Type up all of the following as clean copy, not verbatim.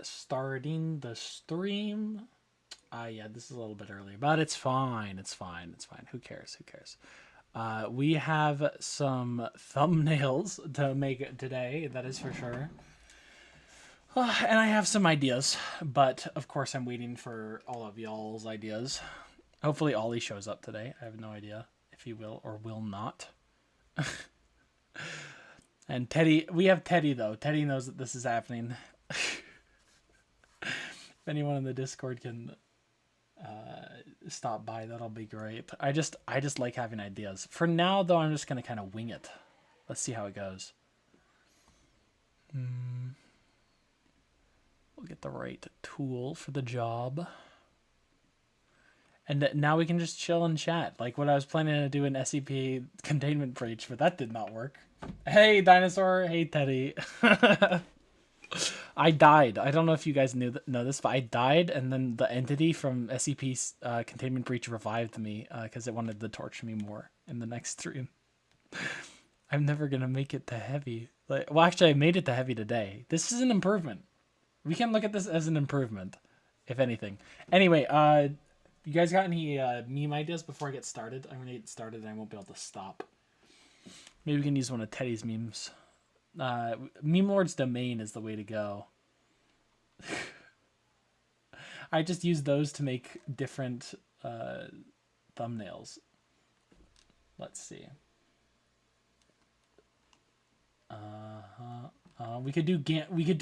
starting the stream. Yeah, this is a little bit early, but it's fine. It's fine. It's fine. Who cares? Who cares? We have some thumbnails to make today, that is for sure. And I have some ideas, but of course I'm waiting for all of y'all's ideas. Hopefully Ollie shows up today. I have no idea if he will or will not. And Teddy, we have Teddy though. Teddy knows that this is happening. If anyone in the Discord can stop by, that'll be great. I just like having ideas. For now though, I'm just gonna kind of wing it. Let's see how it goes. We'll get the right tool for the job. And now we can just chill and chat. Like what I was planning to do in SCP containment breach, but that did not work. Hey, Dinosaur. Hey, Teddy. I died. I don't know if you guys know this, but I died, and then the entity from SCP's containment breach revived me because it wanted to torture me more in the next stream. I'm never going to make it to heavy. Well, actually, I made it to heavy today. This is an improvement. We can look at this as an improvement, if anything. Anyway, you guys got any meme ideas before I get started? I'm going to get started and I won't be able to stop. Maybe we can use one of Teddy's memes. Meme Lord's domain is the way to go. I just use those to make different thumbnails. Let's see. We could do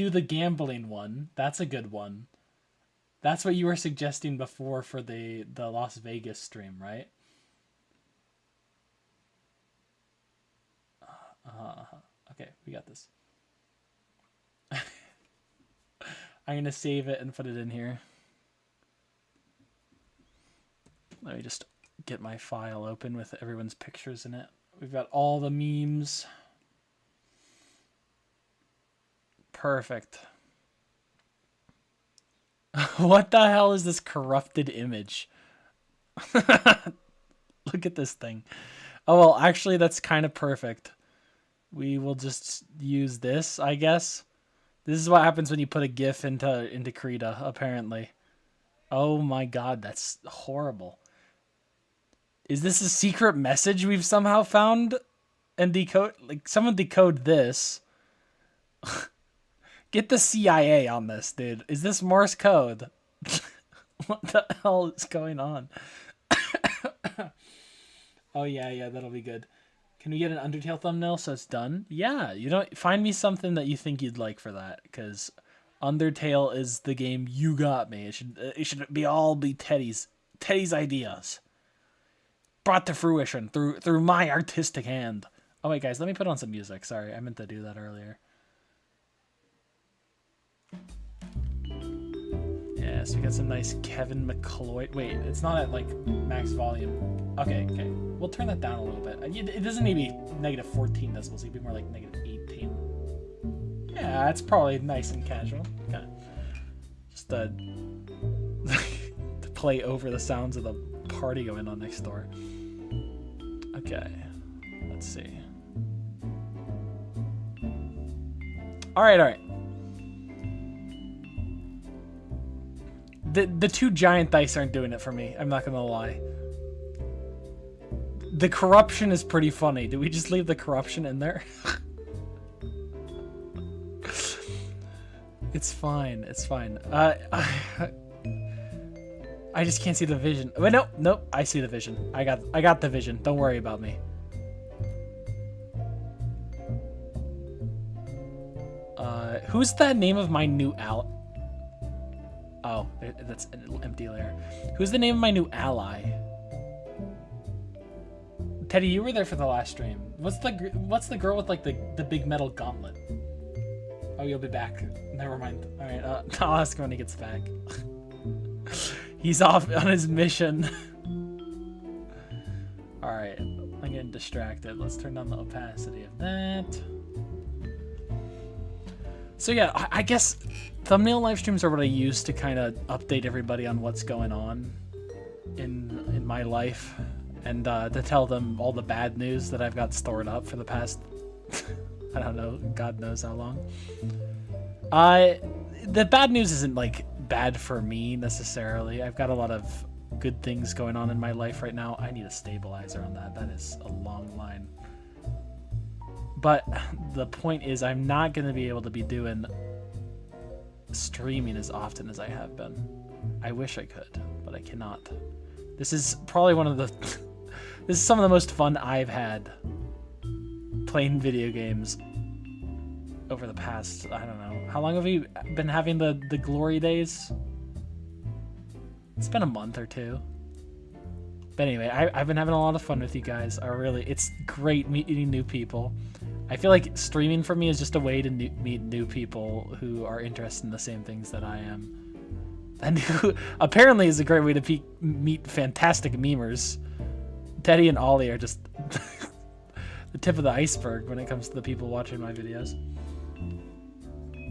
the gambling one. That's a good one. That's what you were suggesting before for the Las Vegas stream, right? Okay, we got this. I'm gonna save it and put it in here. Let me just get my file open with everyone's pictures in it. We've got all the memes. Perfect. What the hell is this corrupted image? Look at this thing. Oh, well, actually, that's kind of perfect. We will just use this, I guess. This is what happens when you put a GIF into Krita, apparently. Oh my god, that's horrible. Is this a secret message we've somehow found and decode? Like, someone decode this. Get the CIA on this, dude. Is this Morse code? What the hell is going on? Oh, yeah, that'll be good. Can we get an Undertale thumbnail so it's done? Yeah, find me something that you think you'd like for that, because Undertale is the game you got me. It should be Teddy's ideas. Brought to fruition through my artistic hand. Oh, wait, guys, let me put on some music. Sorry, I meant to do that earlier. Yes, we got some nice Kevin McCloy. Wait, it's not at, like, max volume. Okay. We'll turn that down a little bit. It doesn't need to be negative 14 decibels. It'd be more like negative 18. Yeah, it's probably nice and casual. Okay. Just to play over the sounds of the party going on next door. Okay. Let's see. All right. The two giant dice aren't doing it for me. I'm not gonna lie. The corruption is pretty funny. Do we just leave the corruption in there? It's fine. It's fine. I just can't see the vision. Wait, nope. I see the vision. I got the vision. Don't worry about me. Who's the name of my new Oh, that's an empty layer. Who's the name of my new ally? Teddy, you were there for the last stream. What's the girl with like the big metal gauntlet? Oh, you'll be back. Never mind. All right, I'll ask him when he gets back. He's off on his mission. All right, I'm getting distracted. Let's turn down the opacity of that. So yeah, I guess thumbnail live streams are what I use to kind of update everybody on what's going on in my life, and to tell them all the bad news that I've got stored up for the past, I don't know, God knows how long. the bad news isn't like bad for me necessarily. I've got a lot of good things going on in my life right now. I need a stabilizer on that. That is a long line. But the point is, I'm not going to be able to be doing streaming as often as I have been. I wish I could, but I cannot. This is probably one of the... this is some of the most fun I've had playing video games over the past, I don't know. How long have you been having the glory days? It's been a month or two. But anyway, I've been having a lot of fun with you guys. It's great meeting new people. I feel like streaming for me is just a way to meet new people who are interested in the same things that I am. And who apparently is a great way to meet fantastic memers. Teddy and Ollie are just the tip of the iceberg when it comes to the people watching my videos.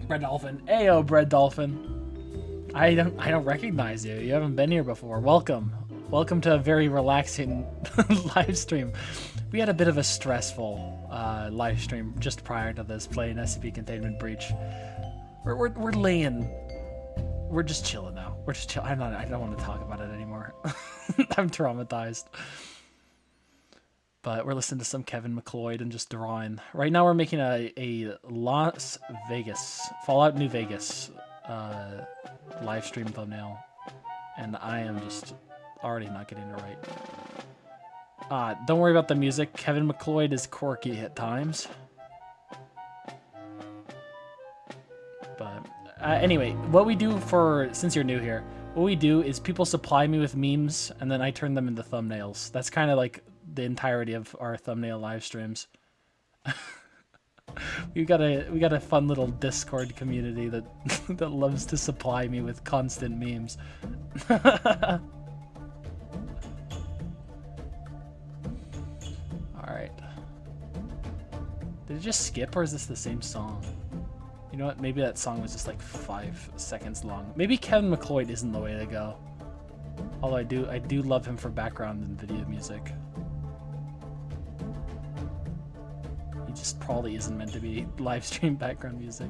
Bread Dolphin. Ayo, Bread Dolphin. I don't recognize you. You haven't been here before. Welcome. Welcome to a very relaxing live stream. We had a bit of a stressful live stream just prior to this, playing SCP Containment Breach. We're just chilling now. We're just chill. I don't want to talk about it anymore. I'm traumatized. But we're listening to some Kevin McLeod and just drawing. Right now we're making a Las Vegas, Fallout New Vegas live stream thumbnail. And I am just already not getting it right. Don't worry about the music. Kevin McLeod is quirky at times. But anyway, what we do since you're new here, what we do is people supply me with memes and then I turn them into thumbnails. That's kind of like the entirety of our thumbnail live streams. we got a fun little Discord community that that loves to supply me with constant memes. Alright. Did it just skip, or is this the same song? You know what? Maybe that song was just like 5 seconds long. Maybe Kevin McLeod isn't the way to go. Although I do love him for background and video music. He just probably isn't meant to be live stream background music.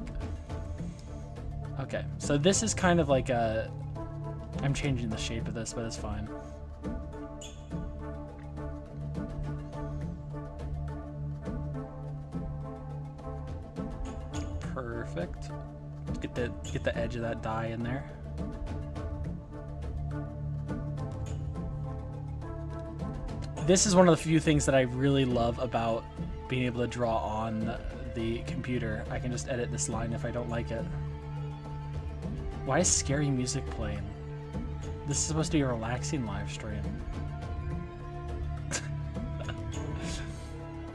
Okay, so this is kind of like a... I'm changing the shape of this, but it's fine. Perfect. Get the edge of that dye in there. This is one of the few things that I really love about being able to draw on the computer. I can just edit this line if I don't like it. Why is scary music playing? This is supposed to be a relaxing live stream.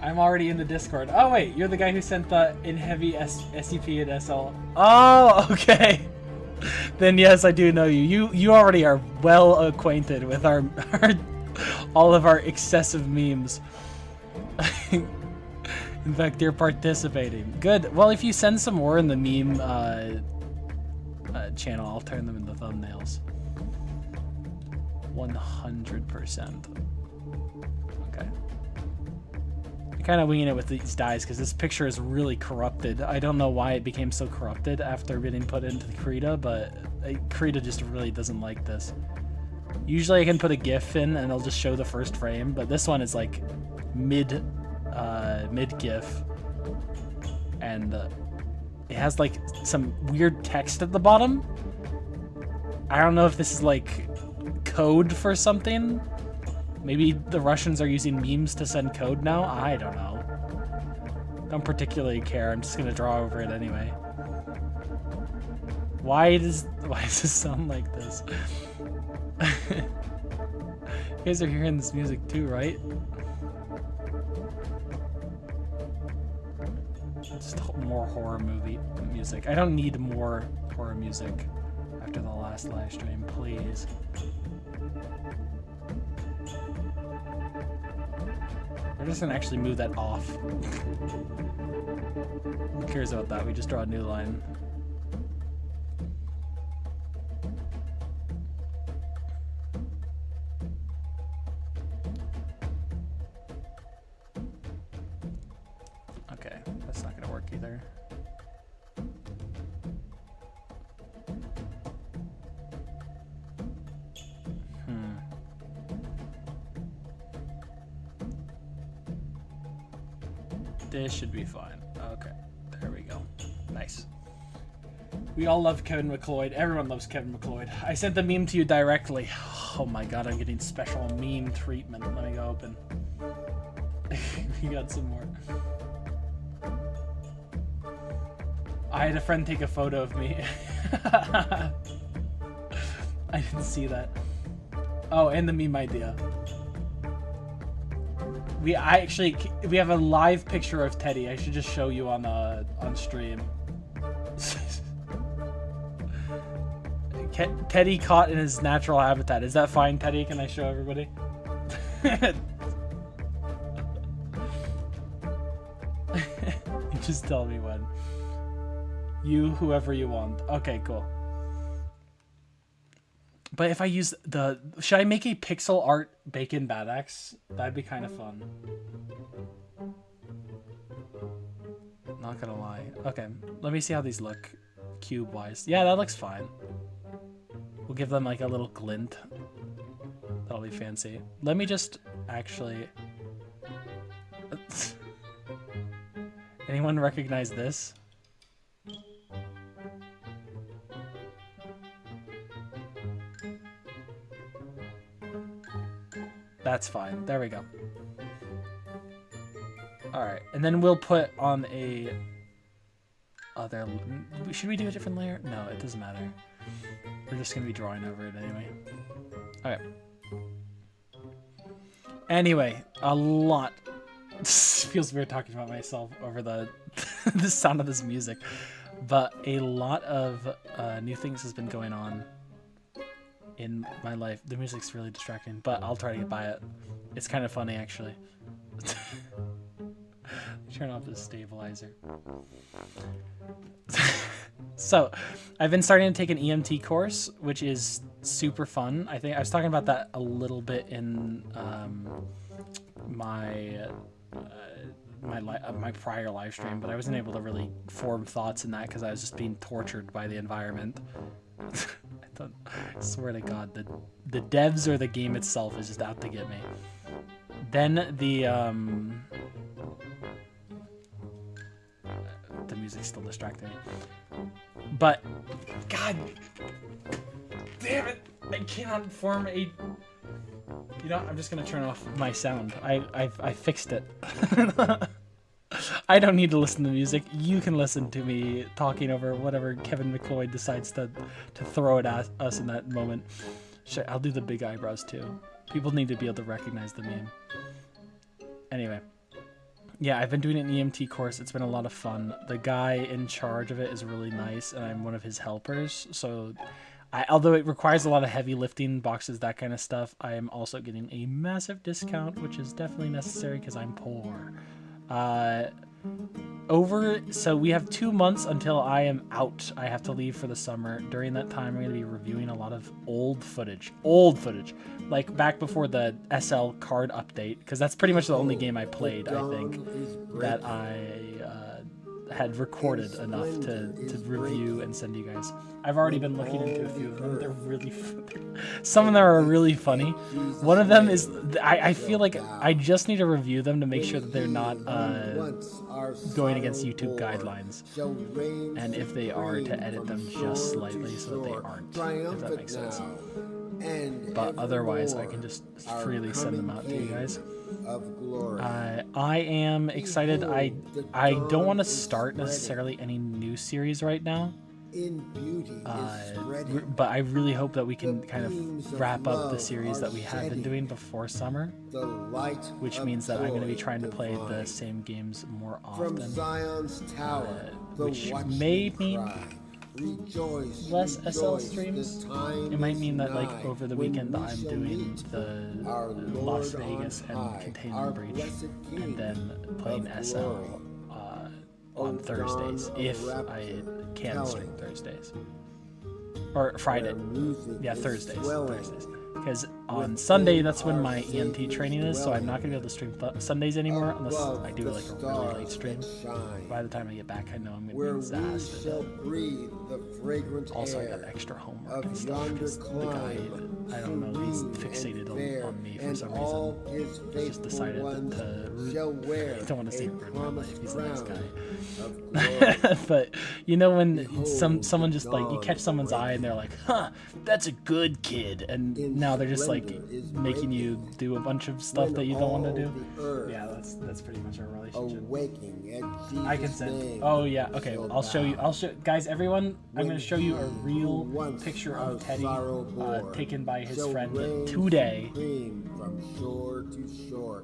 I'm already in the Discord. Oh wait, you're the guy who sent the in heavy SCP and SL. Oh, okay. Then yes, I do know you. You already are well acquainted with our all of our excessive memes. In fact, you're participating. Good. Well, if you send some more in the meme channel, I'll turn them into thumbnails. 100%. Okay. I'm kind of winging it with these dyes because this picture is really corrupted. I don't know why it became so corrupted after getting put into the Krita, but Krita just really doesn't like this. Usually I can put a GIF in and it'll just show the first frame, but this one is like mid GIF, and it has like some weird text at the bottom. I don't know if this is like code for something. Maybe the Russians are using memes to send code now. I don't know. Don't particularly care. I'm just gonna draw over it anyway. Why does this sound like this? You guys are hearing this music too, right? Just more horror movie music. I don't need more horror music after the last live stream, please. We're just gonna actually move that off. Who cares about that? We just draw a new line. Okay, that's not gonna work either. This should be fine. Okay, there we go. Nice. We all love Kevin McLeod. Everyone loves Kevin McLeod. I sent the meme to you directly. Oh my god, I'm getting special meme treatment. Let me go open. We got some more. I had a friend take a photo of me. I didn't see that. Oh, and the meme idea. We have a live picture of Teddy. I should just show you on stream. Teddy caught in his natural habitat. Is that fine, Teddy? Can I show everybody? Just tell me when. You, whoever you want. Okay, cool. But if I use the... Should I make a pixel art bacon bad axe? That'd be kind of fun. Not gonna lie. Okay, let me see how these look cube-wise. Yeah, that looks fine. We'll give them like a little glint. That'll be fancy. Let me just actually... Anyone recognize this? That's fine. There we go. Alright, and then we'll put on a other... Should we do a different layer? No, it doesn't matter. We're just going to be drawing over it anyway. Alright. Anyway, a lot... Feels weird talking about myself over the the sound of this music. But a lot of new things has been going on in my life. The music's really distracting, but I'll try to get by it. It's kind of funny, actually. Turn off the stabilizer. So, I've been starting to take an EMT course, which is super fun. I think I was talking about that a little bit in my prior live stream, but I wasn't able to really form thoughts in that because I was just being tortured by the environment. I swear to God, the devs or the game itself is just out to get me. Then the music's still distracting me. But God damn it, I cannot form a... You know, I'm just gonna turn off my sound. I fixed it. I don't need to listen to music. You can listen to me talking over whatever Kevin McLeod decides to throw it at us in that moment. Sure, I'll do the big eyebrows too. People need to be able to recognize the meme. Anyway. Yeah, I've been doing an EMT course. It's been a lot of fun. The guy in charge of it is really nice, and I'm one of his helpers. So, although it requires a lot of heavy lifting, boxes, that kind of stuff, I am also getting a massive discount, which is definitely necessary because I'm poor. So we have 2 months until I am out. I have to leave for the summer. During that time, I'm going to be reviewing a lot of old footage, like back before the SL card update, because that's pretty much the only game I played, I think, that I had recorded enough to review and send you guys. I've already been looking into a few of them. They're really some of them are really funny. One of them is, I feel like I just need to review them to make sure that they're not going against YouTube guidelines, and if they are, to edit them just slightly so that they aren't, if that makes sense. But otherwise, I can just freely send them out to you guys. I am excited. I don't want to start necessarily any new series right now, but I really hope that we can kind of wrap up the series that we have been doing before summer, which means that I'm going to be trying to play the same games more often, which may mean less SL streams. It might mean that, like, over the weekend I'm doing the Las Vegas and Containment Breach, and then playing SL on Thursdays, if I can stream Thursdays. Or Friday. Yeah, Thursdays. Because on Sunday, that's when my ENT training is, so I'm not gonna be able to stream Sundays anymore unless I do like a really late stream. By the time I get back, I know I'm gonna be exhausted. Also, I got extra homework and stuff because the guy, I don't know, he's fixated on me for some reason. He just decided to I don't want to say ruin my life. He's a nice guy. But you know when someone just like, you catch someone's eye and they're like, huh, that's a good kid, and now they're just like making you do a bunch of stuff that you don't want to do. Yeah, that's pretty much our relationship. I consent. Oh yeah, okay, I'll show guys, everyone, I'm going to show you a real picture of Teddy taken by his friend today.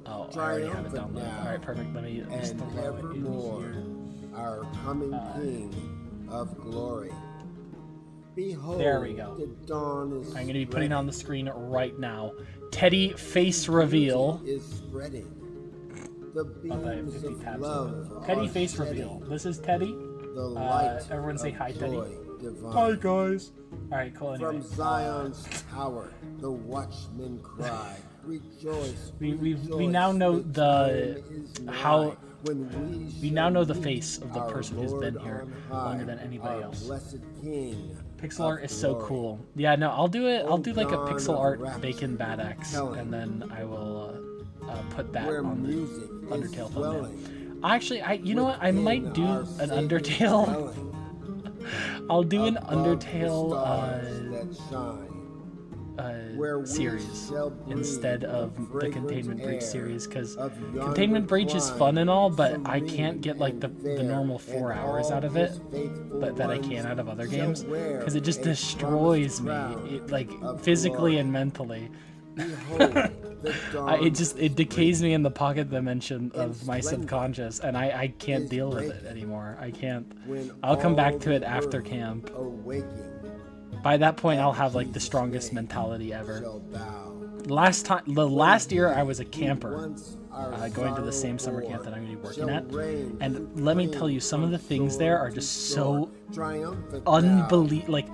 Oh, I already have it downloaded. Alright, perfect. Let me just throw it in here. Our coming King of glory. Behold, there we go. The dawn is I'm going to be putting on the screen right now. Teddy face reveal. Is spreading. The beams of love Teddy face reveal. This is Teddy. The light everyone say hi, Teddy. Divine. Hi, guys. Alright, cool. Anyway. From Zion's tower, the watchmen cry. Rejoice. We now know the how. We now know the face of the person who's been here longer than anybody else. Pixel art is so cool. Yeah, no, I'll do it. I'll do like a pixel art Bacon Bad Axe, and then I will put that on the Undertale thumbnail. Actually, you know what? I might do an Undertale. I'll do an Undertale series instead of the Containment Breach series, because Containment Breach is fun and all, but I can't get like the normal 4 hours out of it, but that I can out of other games, because it just destroys me, like physically and mentally. It decays me in the pocket dimension of my subconscious, and I can't deal with it anymore. I can't. I'll come back to it after camp. By that point, I'll have like the strongest mentality ever. The last year I was a camper, going to the same summer camp that I'm going to be working at, and let me tell you, some of the things there are just so unbelievable. Like,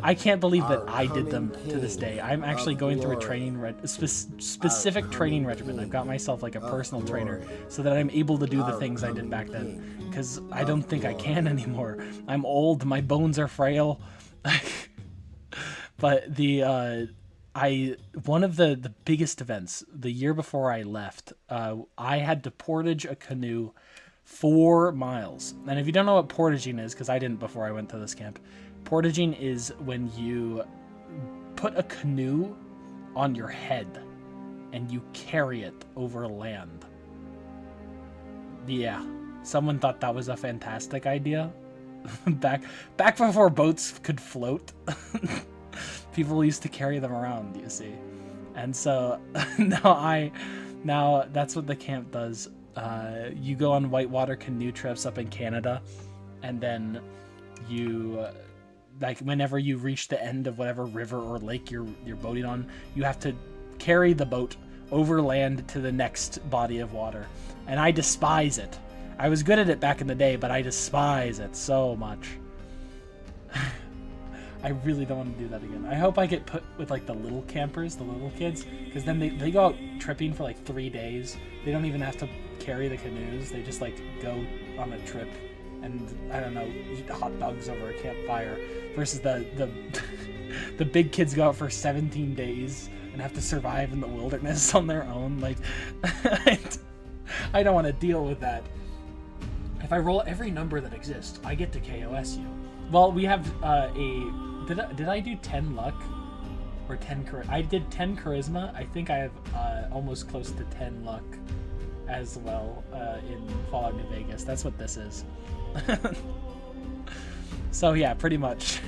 I can't believe that I did them to this day. I'm actually going through a specific training regimen. I've got myself like a personal trainer so that I'm able to do the things I did back then, because I don't think I can anymore. I'm old, my bones are frail. But one of the biggest events the year before I left, I had to portage a canoe 4 miles. And if you don't know what portaging is, because I didn't before I went to this camp, portaging is when you put a canoe on your head and you carry it over land. Yeah, someone thought that was a fantastic idea. back before boats could float. People used to carry them around, you see. And so now that's what the camp does. You go on whitewater canoe trips up in Canada, and then you, like, whenever you reach the end of whatever river or lake you're boating on, you have to carry the boat over land to the next body of water. And I despise it. I was good at it back in the day, but I despise it so much. I really don't want to do that again. I hope I get put with like the little campers, the little kids, because then they go out tripping for like 3 days. They don't even have to carry the canoes. They just like go on a trip and, I don't know, eat hot dogs over a campfire, versus the big kids go out for 17 days and have to survive in the wilderness on their own. Like, I don't want to deal with that. If I roll every number that exists, I get to KOS you. Well, we have did I do 10 luck or 10 charisma? I did 10 charisma. I think I have almost close to 10 luck as well in Fallout New Vegas. That's what this is. So yeah, pretty much.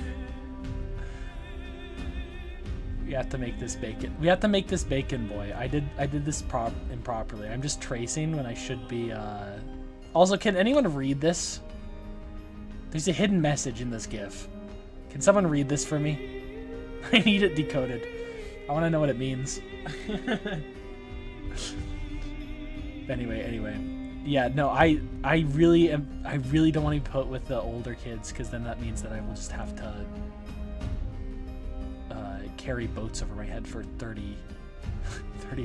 We have to make this bacon. We have to make this bacon boy. I did this improperly. I'm just tracing when I should be. Also, can anyone read this? There's a hidden message in this GIF. Can someone read this for me? I need it decoded. I want to know what it means. Anyway. Yeah, no, I really don't want to be put with the older kids, because then that means that I will just have to carry boats over my head for 30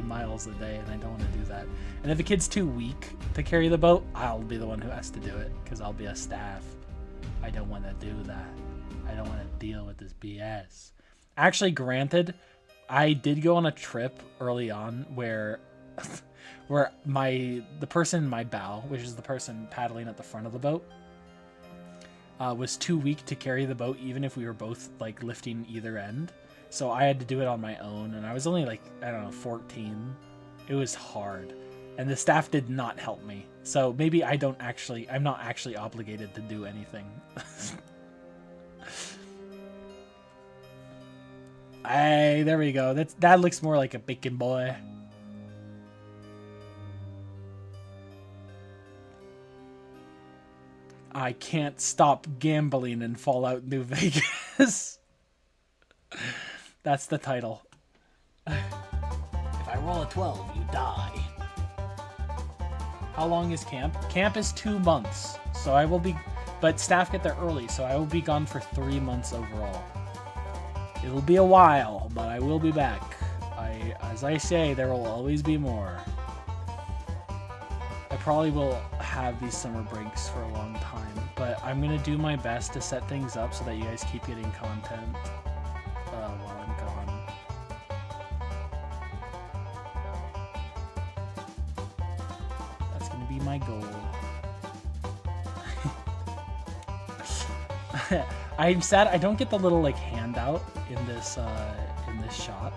miles a day, and I don't want to do that. And if a kid's too weak to carry the boat, I'll be the one who has to do it, because I'll be a staff. I don't want to do that. I don't want to deal with this BS. Actually, granted, I did go on a trip early on where the person in my bow, which is the person paddling at the front of the boat, was too weak to carry the boat, even if we were both like lifting either end. So I had to do it on my own, and I was only like, I don't know, 14. It was hard, and the staff did not help me. So maybe I'm not actually obligated to do anything. Hey, there we go. That looks more like a bacon boy. I can't stop gambling in Fallout New Vegas. That's the title. If I roll a 12, you die. How long is camp? Camp is 2 months. So I will be... But staff get there early, so I will be gone for 3 months overall. It'll be a while, but I will be back. As I say, there will always be more. I probably will have these summer breaks for a long time, but I'm going to do my best to set things up so that you guys keep getting content while I'm gone. That's going to be my goal. I'm sad I don't get the little like handout in this shot,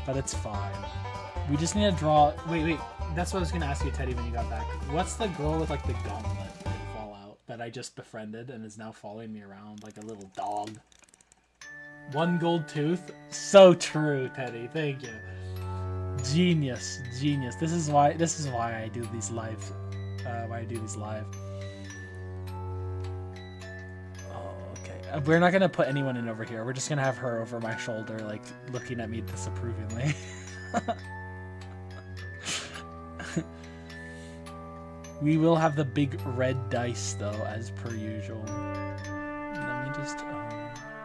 but it's fine. We just need to draw. Wait. That's what I was gonna ask you, Teddy, when you got back. What's the girl with like the gauntlet in Fallout that I just befriended and is now following me around like a little dog? 1 gold tooth. So true, Teddy. Thank you. Genius. This is why I do these live. We're not gonna put anyone in over here. We're just gonna have her over my shoulder, like looking at me disapprovingly. We will have the big red dice though, as per usual. Let me just what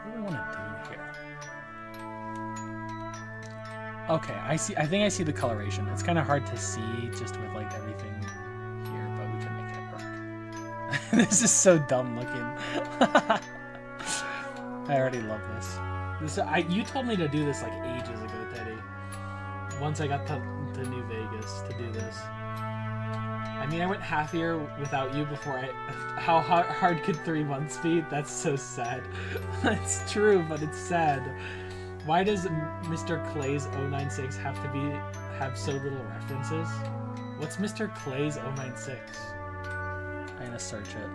do I want to do here? Okay, I think I see the coloration. It's kind of hard to see just with like everything here, but we can make it work. This is so dumb looking. I already love this. You told me to do this like ages ago, Teddy. Once I got to New Vegas to do this. I mean, I went half year without you before how hard could 3 months be? That's so sad. It's true, but it's sad. Why does Mr. Clay's 096 have so little references? What's Mr. Clay's 096? I'm gonna search it.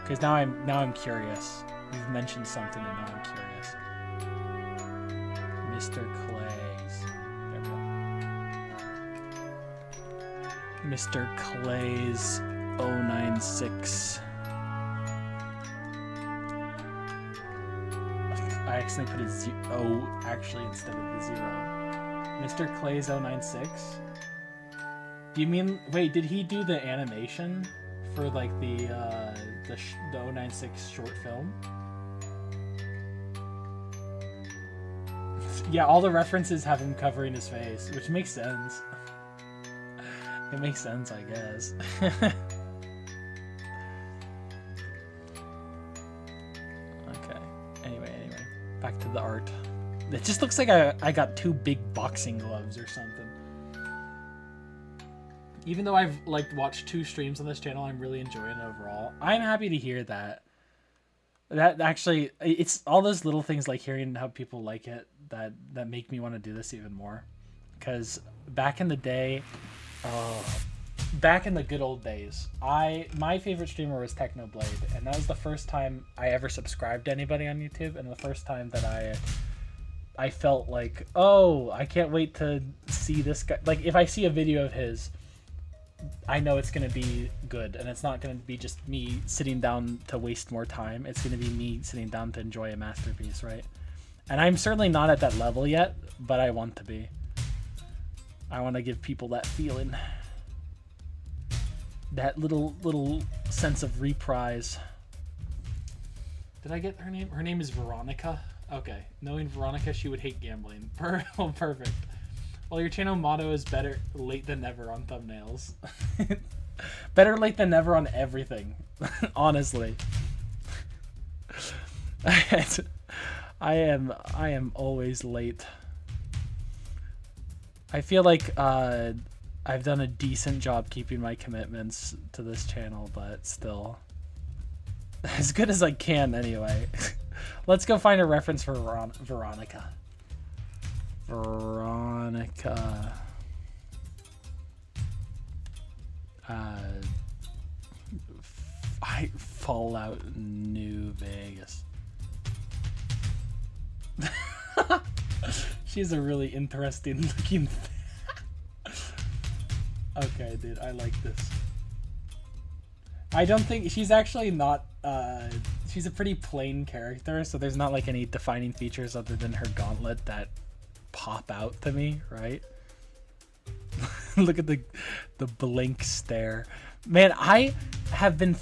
Because now I'm curious. You've mentioned something and now I'm curious. Mr. Clay's. There we go. Mr. Clay's 096. I accidentally put a O actually instead of the 0. Mr. Clay's 096? Do you mean... Wait, did he do the animation for like the 096 short film? Yeah, all the references have him covering his face, which makes sense. It makes sense, I guess. Okay. Anyway. Back to the art. It just looks like I got 2 big boxing gloves or something. Even though I've watched 2 streams on this channel, I'm really enjoying it overall. I'm happy to hear that. That actually, it's all those little things like hearing how people like it that make me want to do this even more. Because back in the day, back in the good old days, my favorite streamer was Technoblade, and that was the first time I ever subscribed to anybody on YouTube, and the first time that I felt like, oh, I can't wait to see this guy. Like, if I see a video of his, I know it's going to be good, and it's not going to be just me sitting down to waste more time. It's going to be me sitting down to enjoy a masterpiece, right? And I'm certainly not at that level yet, but I want to be. I want to give people that feeling. That little sense of reprise. Did I get her name? Her name is Veronica. Okay. Knowing Veronica, she would hate gambling. Oh, perfect. Well, your channel motto is better late than never on thumbnails. Better late than never on everything. Honestly. I am always late. I feel like I've done a decent job keeping my commitments to this channel, but still as good as I can anyway. Let's go find a reference for Veronica. Veronica. Fallout New Vegas. She's a really interesting looking. Okay, dude, I like this. I don't think she's actually not. She's a pretty plain character, so there's not like any defining features other than her gauntlet that pop out to me, right? Look at the blank stare. Man, I've been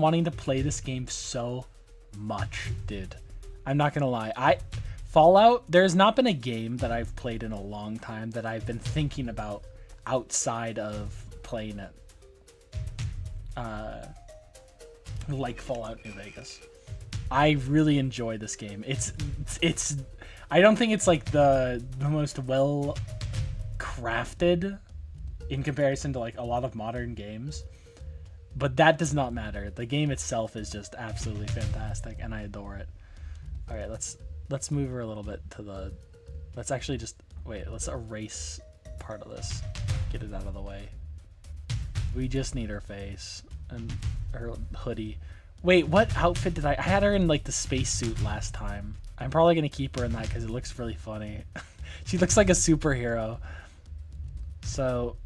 wanting to play this game so much, dude. I'm not gonna lie. Fallout, there's not been a game that I've played in a long time that I've been thinking about outside of playing it. Like Fallout New Vegas. I really enjoy this game. It's I don't think it's like the most well crafted in comparison to like a lot of modern games, but that does not matter. The game itself is just absolutely fantastic and I adore it. All right, let's move her a little bit to the, let's actually just wait, let's erase part of this, get it out of the way. We just need her face and her hoodie. Wait, what outfit did I had her in like the spacesuit last time. I'm probably gonna keep her in that because it looks really funny. She looks like a superhero. So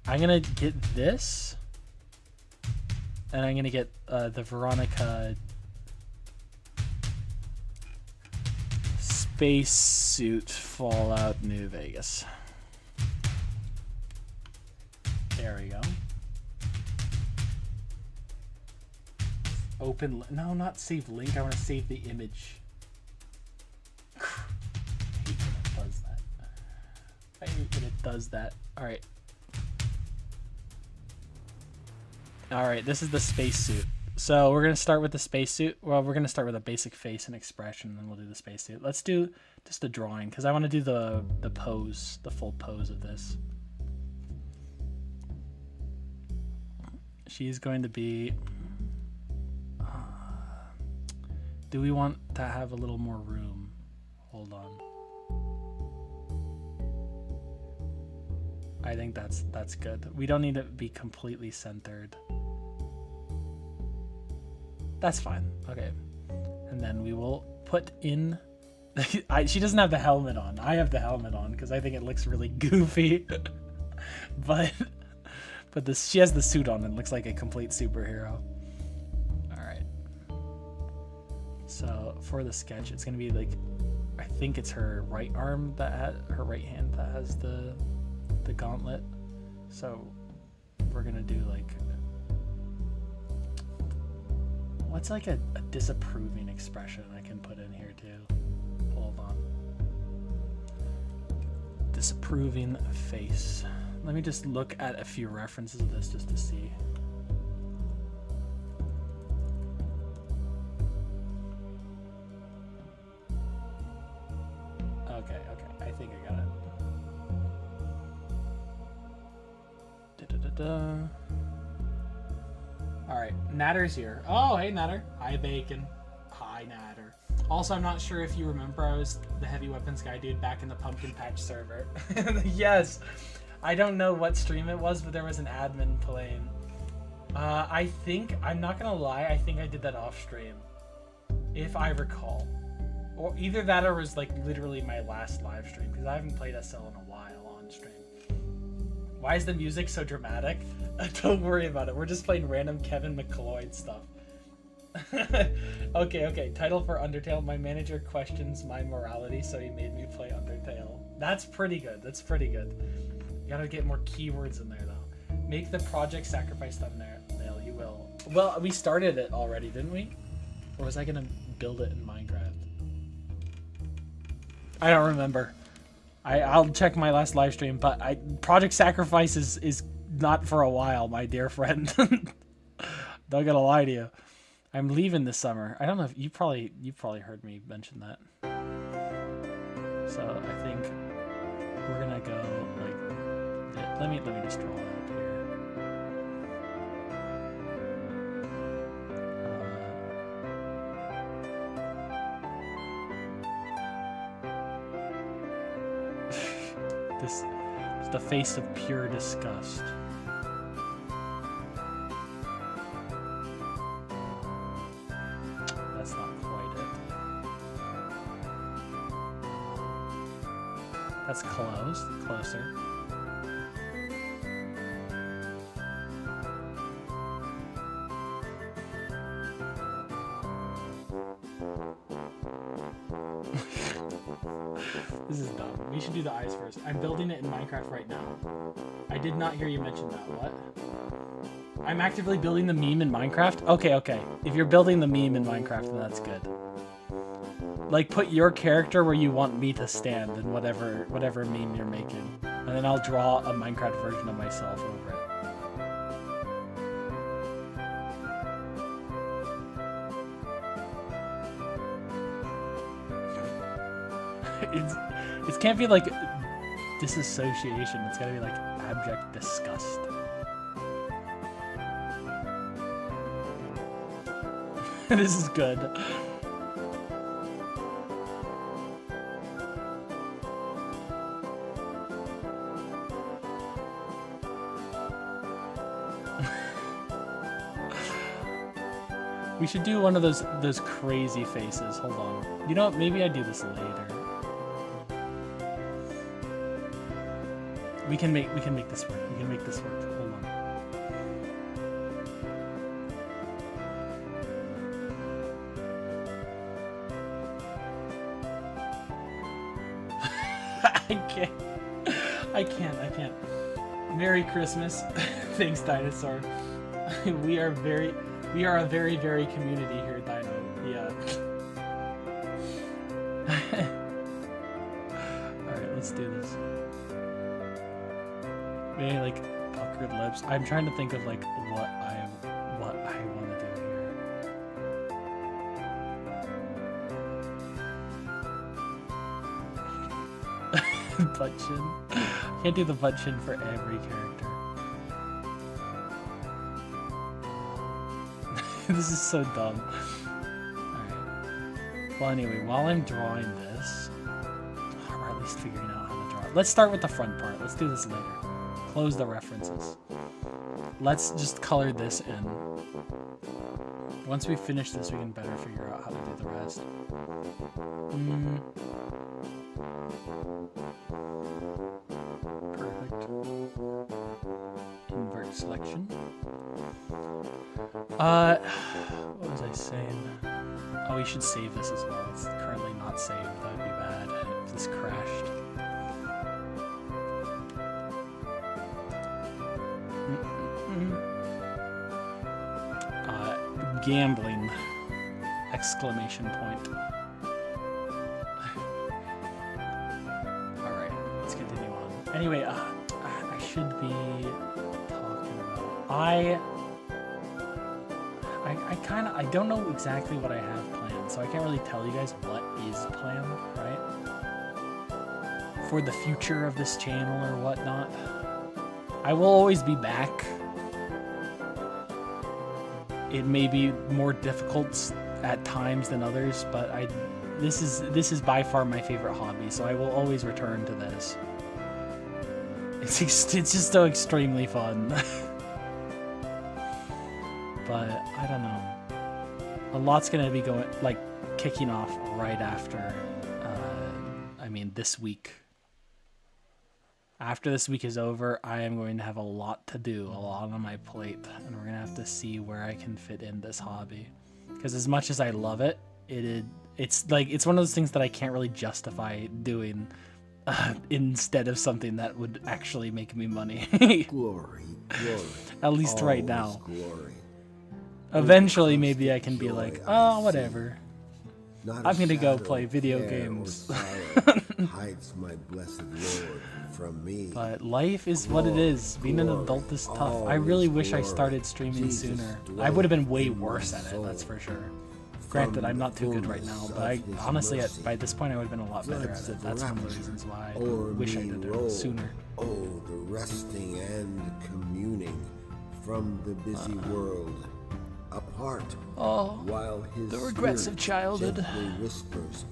I'm gonna get this, and I'm gonna get the Veronica spacesuit Fallout New Vegas. There we go. Open, no, not save link. I want to save the image. I hate when it does that. I hate when it does that. All right. All right, this is the spacesuit. So we're gonna start with the spacesuit. Well, we're gonna start with a basic face and expression, and then we'll do the spacesuit. Let's do just a drawing because I want to do the pose, the full pose of this. She's going to be. Do we want to have a little more room? Hold on. I think that's good. We don't need to be completely centered. That's fine. Okay. And then we will put in... she doesn't have the helmet on. I have the helmet on because I think it looks really goofy. but she has the suit on and looks like a complete superhero. So for the sketch, it's gonna be like, I think it's her right arm her right hand that has the gauntlet. So we're gonna do like, what's like a disapproving expression I can put in here too? Hold on. Disapproving face. Let me just look at a few references of this just to see. Okay, I think I got it. Alright, Natter's here. Oh, hey Natter. Hi Bacon. Hi Natter. Also, I'm not sure if you remember, I was the heavy weapons guy dude back in the Pumpkin Patch server. Yes! I don't know what stream it was, but there was an admin playing. I think, I'm not gonna lie, I think I did that off stream. If I recall. Or either that or was like literally my last live stream because I haven't played SL in a while on stream. Why is the music so dramatic? Don't worry about it. We're just playing random Kevin McLeod stuff. Okay. Title for Undertale. My manager questions my morality, so he made me play Undertale. That's pretty good. You gotta get more keywords in there though. Make the project sacrifice thumbnail. You will. Well, we started it already, didn't we? Or was I gonna build it in Minecraft? I don't remember. I'll check my last live stream, but Project Sacrifice is not for a while, my dear friend. Don't gonna lie to you. I'm leaving this summer. I don't know if you probably heard me mention that. So I think we're gonna go like. Let me just draw it up here. This is the face of pure disgust. That's not quite it. That's close. Closer. This is dumb. We should do the eyes first. I'm building it in Minecraft right now. I did not hear you mention that. What? I'm actively building the meme in Minecraft? Okay. If you're building the meme in Minecraft, then that's good. Like, put your character where you want me to stand in whatever meme you're making. And then I'll draw a Minecraft version of myself over it. It can't be like disassociation. It's gotta be like abject disgust. This is good. We should do one of those crazy faces. Hold on. You know what? Maybe I do this later. We can make this work. We can make this work. Hold on. I can't. Merry Christmas. Thanks, Dinosaur. We are a very community here, Dino. Yeah. Alright, let's do this. Maybe like puckered lips. I'm trying to think of like what I want to do here. Butt chin. Can't do the butt chin for every character. This is so dumb. Alright. Well, anyway, while I'm drawing this, or at least figuring out how to draw it, let's start with the front part. Let's do this later. Close the references. Let's just color this in. Once we finish this, we can better figure out how to do the rest. Perfect. Invert selection. What was I saying? Oh, we should save this as well. It's currently not saved. That would be bad if this crashed. Gambling! Exclamation point. Alright, let's continue on. Anyway, I should be talking about... I don't know exactly what I have planned, so I can't really tell you guys what is planned, right? For the future of this channel or whatnot. I will always be back. It may be more difficult at times than others, but this is by far my favorite hobby, so I will always return to this. It's just so extremely fun. But I don't know. A lot's gonna be kicking off right after. I mean, this week. After this week is over, I am going to have a lot to do, a lot on my plate, and we're gonna have to see where I can fit in this hobby. Because as much as I love it, it's one of those things that I can't really justify doing instead of something that would actually make me money. Glory. At least right now. Glory. Eventually, maybe I can be like, oh, whatever. Not I'm a gonna go shadow play of video care or games. sorrow hides my blessed Lord from me. But life is what it is. Being an adult is tough. I really wish I started streaming sooner. I would have been way worse at it, that's for sure. Granted, I'm not too good right now, but I honestly, by this point, I would have been a lot better at it. That's one of the reasons why I wish I did it sooner. Oh, the resting and communing from the busy world, apart. Oh, while his the regrets of spirit childhood. gently whispers,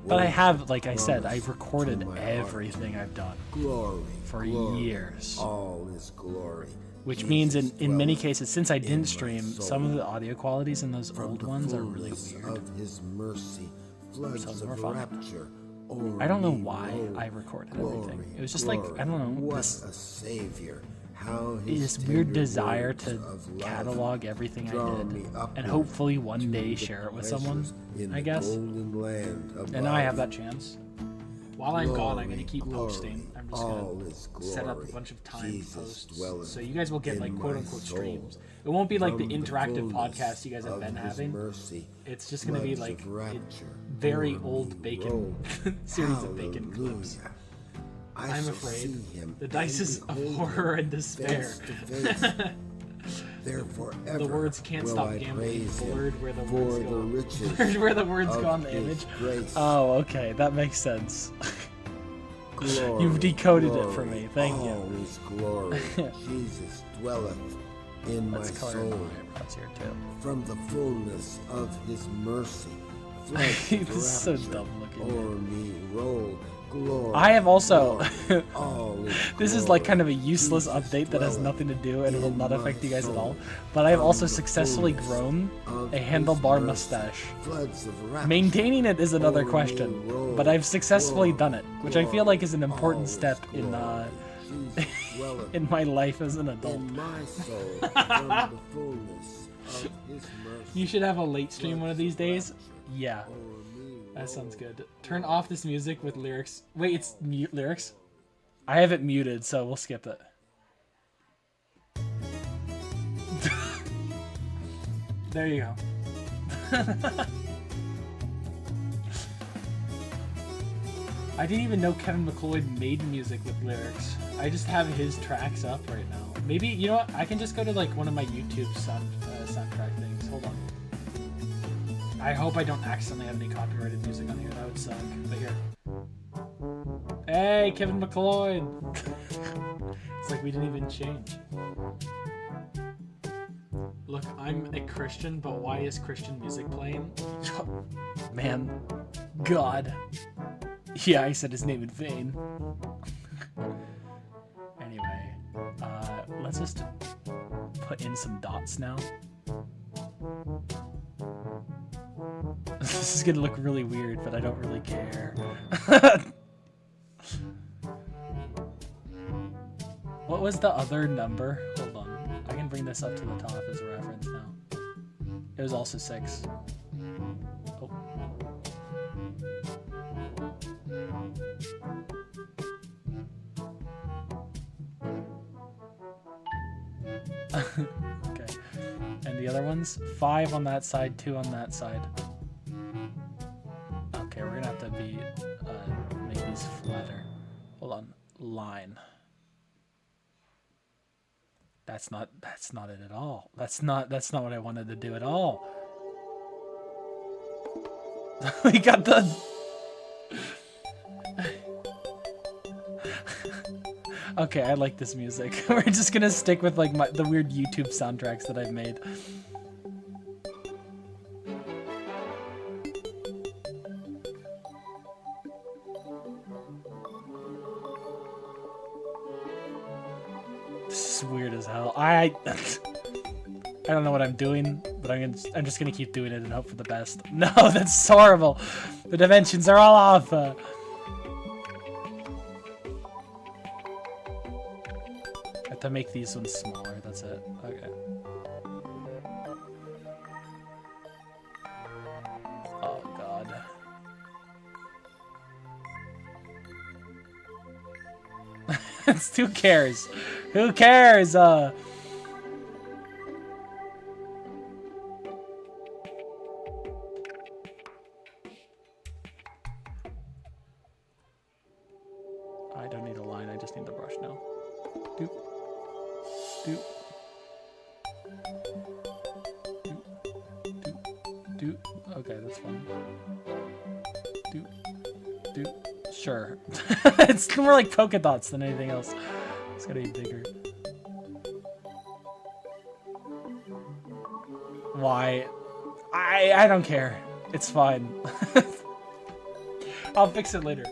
But I words have, like I said, promised I've recorded to my heart. everything I've done. Glory, for glory, years. all is glory. Which means Jesus in many dwelleth cases, since I in didn't my stream, soul. some of the audio qualities in those From old the ones are really fullness weird. of his mercy, floods Some of are fun. rapture. I don't know o'er me why roll. I recorded Glory, everything. It was just like, glory, I don't know, what this, a savior. How his this weird tender desire words to of love catalog everything I draw did. me And upward hopefully one to day the share it with someone, pleasures in I the guess. golden land And now I have above. that chance. While I'm gone, I'm going to keep Glory, posting. I'm just all going is to set up a glory. bunch of timed Jesus posts. dwelleth So you guys will get, like, in quote my unquote soul. streams. It won't be like the From interactive fullness podcast you guys have of been his having. mercy, It's just going to be floods like of rapture very o'er old me bacon roll. series of bacon clips. Hallelujah. I'm shall afraid see him the dice and is of behold horror him and despair. face to face. Therefore, The words can't will stop I gambling. praise him Blurred where the for words the go. riches Blurred where the words of go on the his image. grace. Oh, okay, that makes sense. Glory, You've decoded it glory, for me. Thank you. all is glory. Jesus dwelleth in Let's my color in my soul. eyebrows here too. From the fullness of his mercy, floods of This is so rapture dumb looking. o'er me roll. Glory, I have also. glory, all is This is like glory. kind of a useless Jesus update that has dwelleth nothing to do and will in not my affect you guys at all. soul. But I have From also the successfully fullness grown of a his handlebar mercy, mustache. floods of rapture Maintaining it is another o'er me question, roll. but I've successfully Glory, done it, which I feel like is an all important is step in glory. Jesus dwelleth in my life as an adult. in my soul, from the fullness of his mercy. You should have a late stream one of these days. Yeah, O'er me that sounds roll. good. Turn off this music with lyrics. Wait, it's mute lyrics? I have it muted, so we'll skip it. There you go. I didn't even know Kevin McLeod made music with lyrics. I just have his tracks up right now. Maybe, you know what? I can just go to like one of my YouTube soundtrack things. Hold on. I hope I don't accidentally have any copyrighted music on here. That would suck. But here. Hey, Kevin McLeod! It's like we didn't even change. Look, I'm a Christian, but why is Christian music playing? Man. God. Yeah, I said his name in vain. Anyway, let's just put in some dots now. This is gonna look really weird, but I don't really care. What was the other number? Hold on. I can bring this up to the top as a reference now. It was also 6. Oh. Okay. And the other ones? 5 on that side, 2 on that side. Okay, we're gonna have to be make these flatter. Hold on. Line. That's not it at all. That's not what I wanted to do at all. We got the Okay, I like this music. We're just gonna stick with like the weird YouTube soundtracks that I've made. This is weird as hell. I don't know what I'm doing, but I'm just gonna keep doing it and hope for the best. No, that's horrible. The dimensions are all off. I have to make these ones smaller. That's it. Okay. Oh God. Who cares? Who cares? I don't need a line, I just need the brush now. Doop. Doop. Doop. Doop. Doop. Okay, that's fine. Doop. Doop. Sure. It's more like polka dots than anything else. It's gotta be bigger. Why? I don't care. It's fine. I'll fix it later.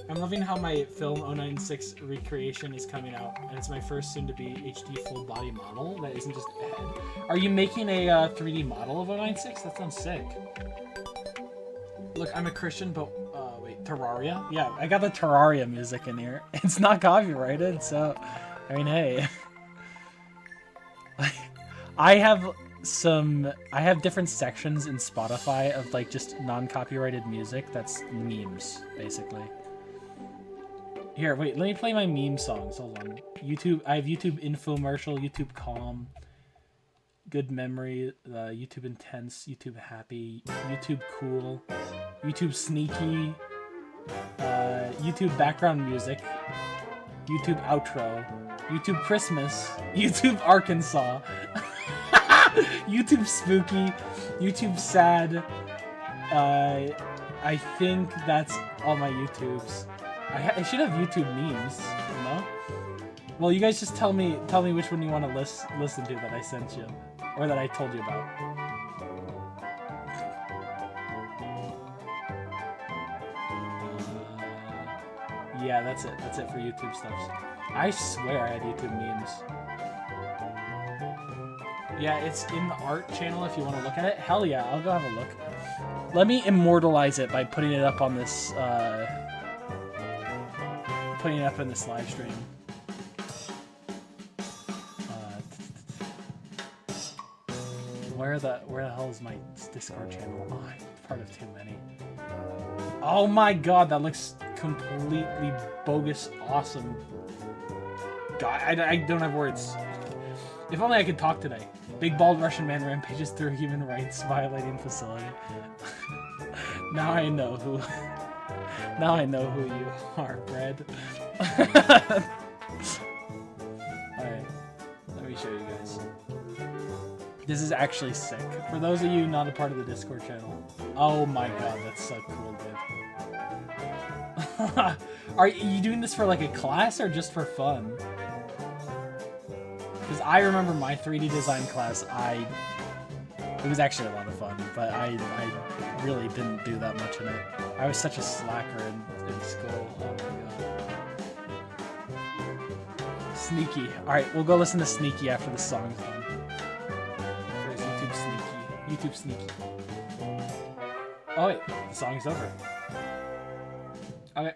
I'm loving how my film 096 recreation is coming out, and it's my first soon-to-be HD full body model that isn't just a head. Are you making a 3D model of 096? That sounds sick. Look, I'm a Christian, but wait, Terraria? Yeah, I got the Terraria music in here. It's not copyrighted, so I mean, hey. I have different sections in Spotify of like just non-copyrighted music that's memes, basically. Here, wait, let me play my meme songs. Hold on. YouTube, I have YouTube infomercial, YouTube calm, good memory, YouTube intense, YouTube happy, YouTube cool, YouTube sneaky, YouTube background music, YouTube outro, YouTube Christmas, YouTube Arkansas, YouTube spooky, YouTube sad. I think that's all my YouTubes. I should have YouTube memes, you know? Well, you guys just tell me which one you want to listen to that I sent you, or that I told you about. Yeah, that's it. That's it for YouTube stuff. I swear I had YouTube memes. Yeah, it's in the art channel if you want to look at it. Hell yeah, I'll go have a look. Let me immortalize it by putting it up on this, putting it up in this live stream. Where the hell is my Discord channel? Oh, I'm part of too many. Oh my god, that looks completely bogus awesome. God, I don't have words. If only I could talk today. Big bald Russian man rampages through human rights violating facility. Now I know who. Now I know who you are, Bread. Alright, let me show you guys. This is actually sick. For those of you not a part of the Discord channel. Oh my god, that's so cool, dude. Are you doing this for like a class or just for fun? Because I remember my 3D design class, it was actually a lot of fun, but I really didn't do that much in it. I was such a slacker in school. Oh my god. Sneaky. Alright, we'll go listen to Sneaky after the song's done. Where's YouTube Sneaky? YouTube Sneaky. Oh wait, the song's over. Okay.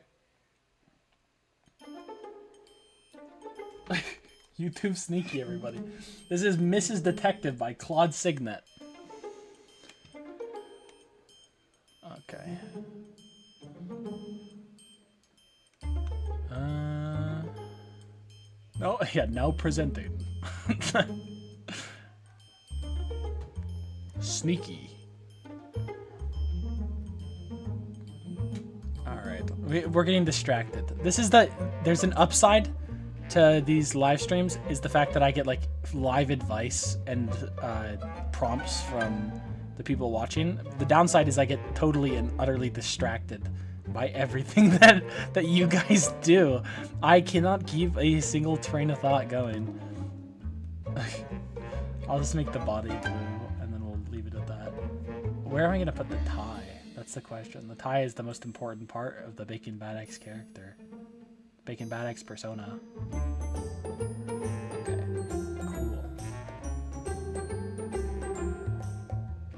YouTube Sneaky, everybody. This is Mrs. Detective by Claude Signet. Okay. Oh, yeah, now presenting. Sneaky. Alright, we're getting distracted. There's an upside to these live streams is the fact that I get like live advice and prompts from the people watching. The downside is I get totally and utterly distracted by everything that you guys do. I cannot keep a single train of thought going. I'll just make the body blue and then we'll leave it at that. Where am I gonna put the tie? That's the question. The tie is the most important part of the Bacon Bad X character. Bacon Bad X persona. Okay, cool.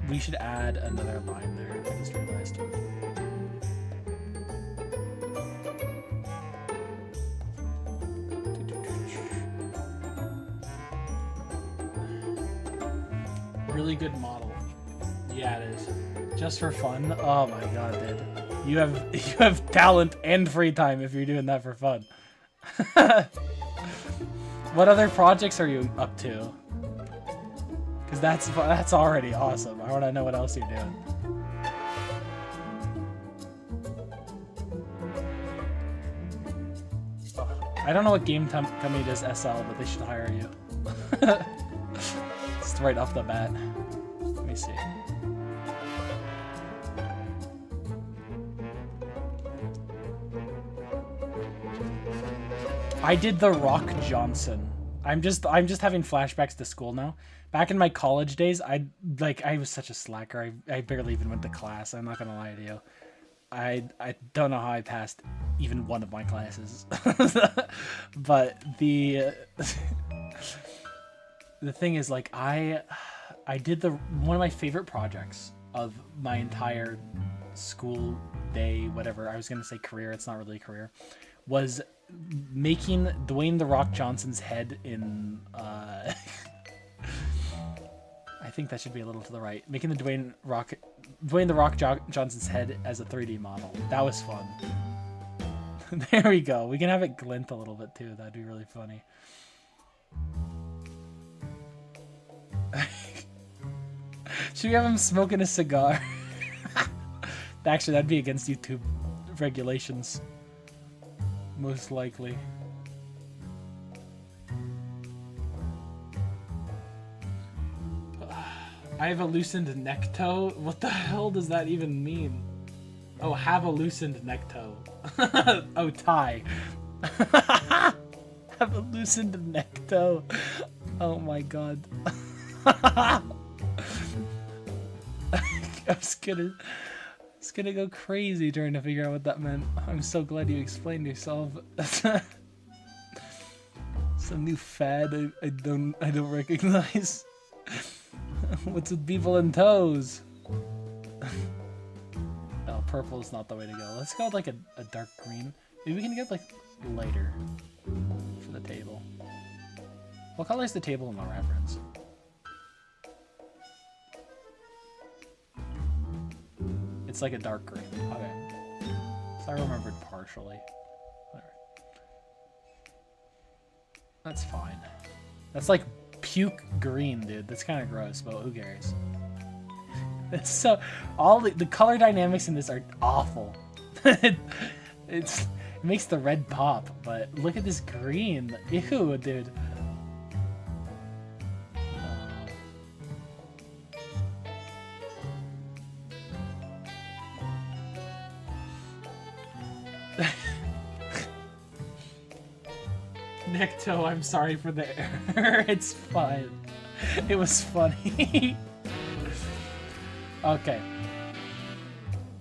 We should add another line there, I just realized. Really good model. Yeah, it is. Just for fun? Oh my god, dude. You have talent and free time if you're doing that for fun. What other projects are you up to? Because that's already awesome. I want to know what else you're doing. I don't know what game company does SL, but they should hire you. Just right off the bat. Let me see. I did the Rock Johnson. I'm just having flashbacks to school now. Back in my college days, I was such a slacker. I barely even went to class. I'm not gonna lie to you. I don't know how I passed even one of my classes. But the thing is, like, I did one of my favorite projects of my entire school day, whatever. I was gonna say career. It's not really a career. Was making Dwayne The Rock Johnson's head in I think that should be a little to the right. Making the Dwayne The Rock Johnson's head as a 3D model. That was fun. There we go. We can have it glint a little bit too. That'd be really funny. Should we have him smoking a cigar? Actually, that'd be against YouTube regulations. Most likely. I have a loosened neck toe? What the hell does that even mean? Oh, have a loosened neck toe. Oh, tie. Have a loosened neck toe. Oh my god. I was gonna go crazy trying to figure out what that meant. I'm so glad you explained yourself. Some new fad I don't recognize. What's with people in toes? Oh, purple is not the way to go. Let's go with like a dark green. Maybe we can get like lighter for the table. What color is the table in my reference? It's like a dark green. Okay. So I remembered partially. Whatever. That's fine. That's like puke green, dude. That's kind of gross, but who cares? It's so all the color dynamics in this are awful. it makes the red pop, but look at this green. Ew, dude. Necto, I'm sorry for the error. It's fine. It was funny. Okay.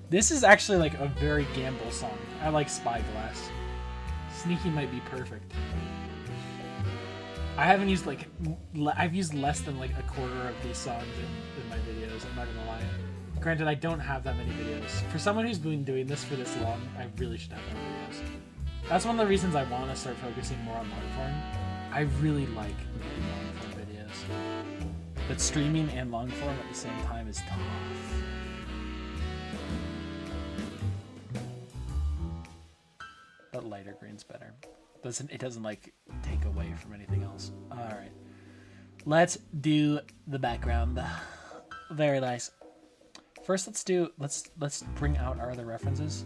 This is actually like a very gamble song. I like Spyglass. Sneaky might be perfect. I haven't used like... I've used less than like a quarter of these songs in my videos. I'm not gonna lie. Granted, I don't have that many videos. For someone who's been doing this for this long, I really should have more videos. That's one of the reasons I want to start focusing more on long form. I really like making long form videos. But streaming and long form at the same time is tough. But lighter green's better. It doesn't like take away from anything else. Alright. Let's do the background. Very nice. First let's bring out our other references.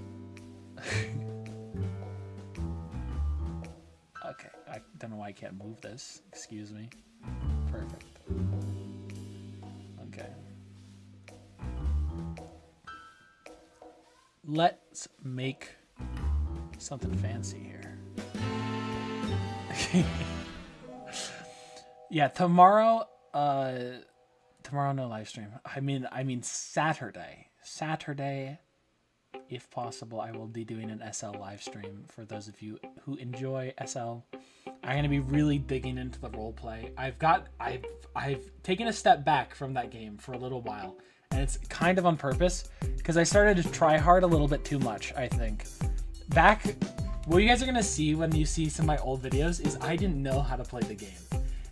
Okay, I don't know why I can't move this. Excuse me. Perfect. Okay. Let's make something fancy here. Yeah, tomorrow no live stream. I mean Saturday. Saturday, if possible, I will be doing an SL live stream for those of you who enjoy SL. I'm going to be really digging into the roleplay. I've taken a step back from that game for a little while, and it's kind of on purpose because I started to try hard a little bit too much, I think. What you guys are going to see when you see some of my old videos is I didn't know how to play the game,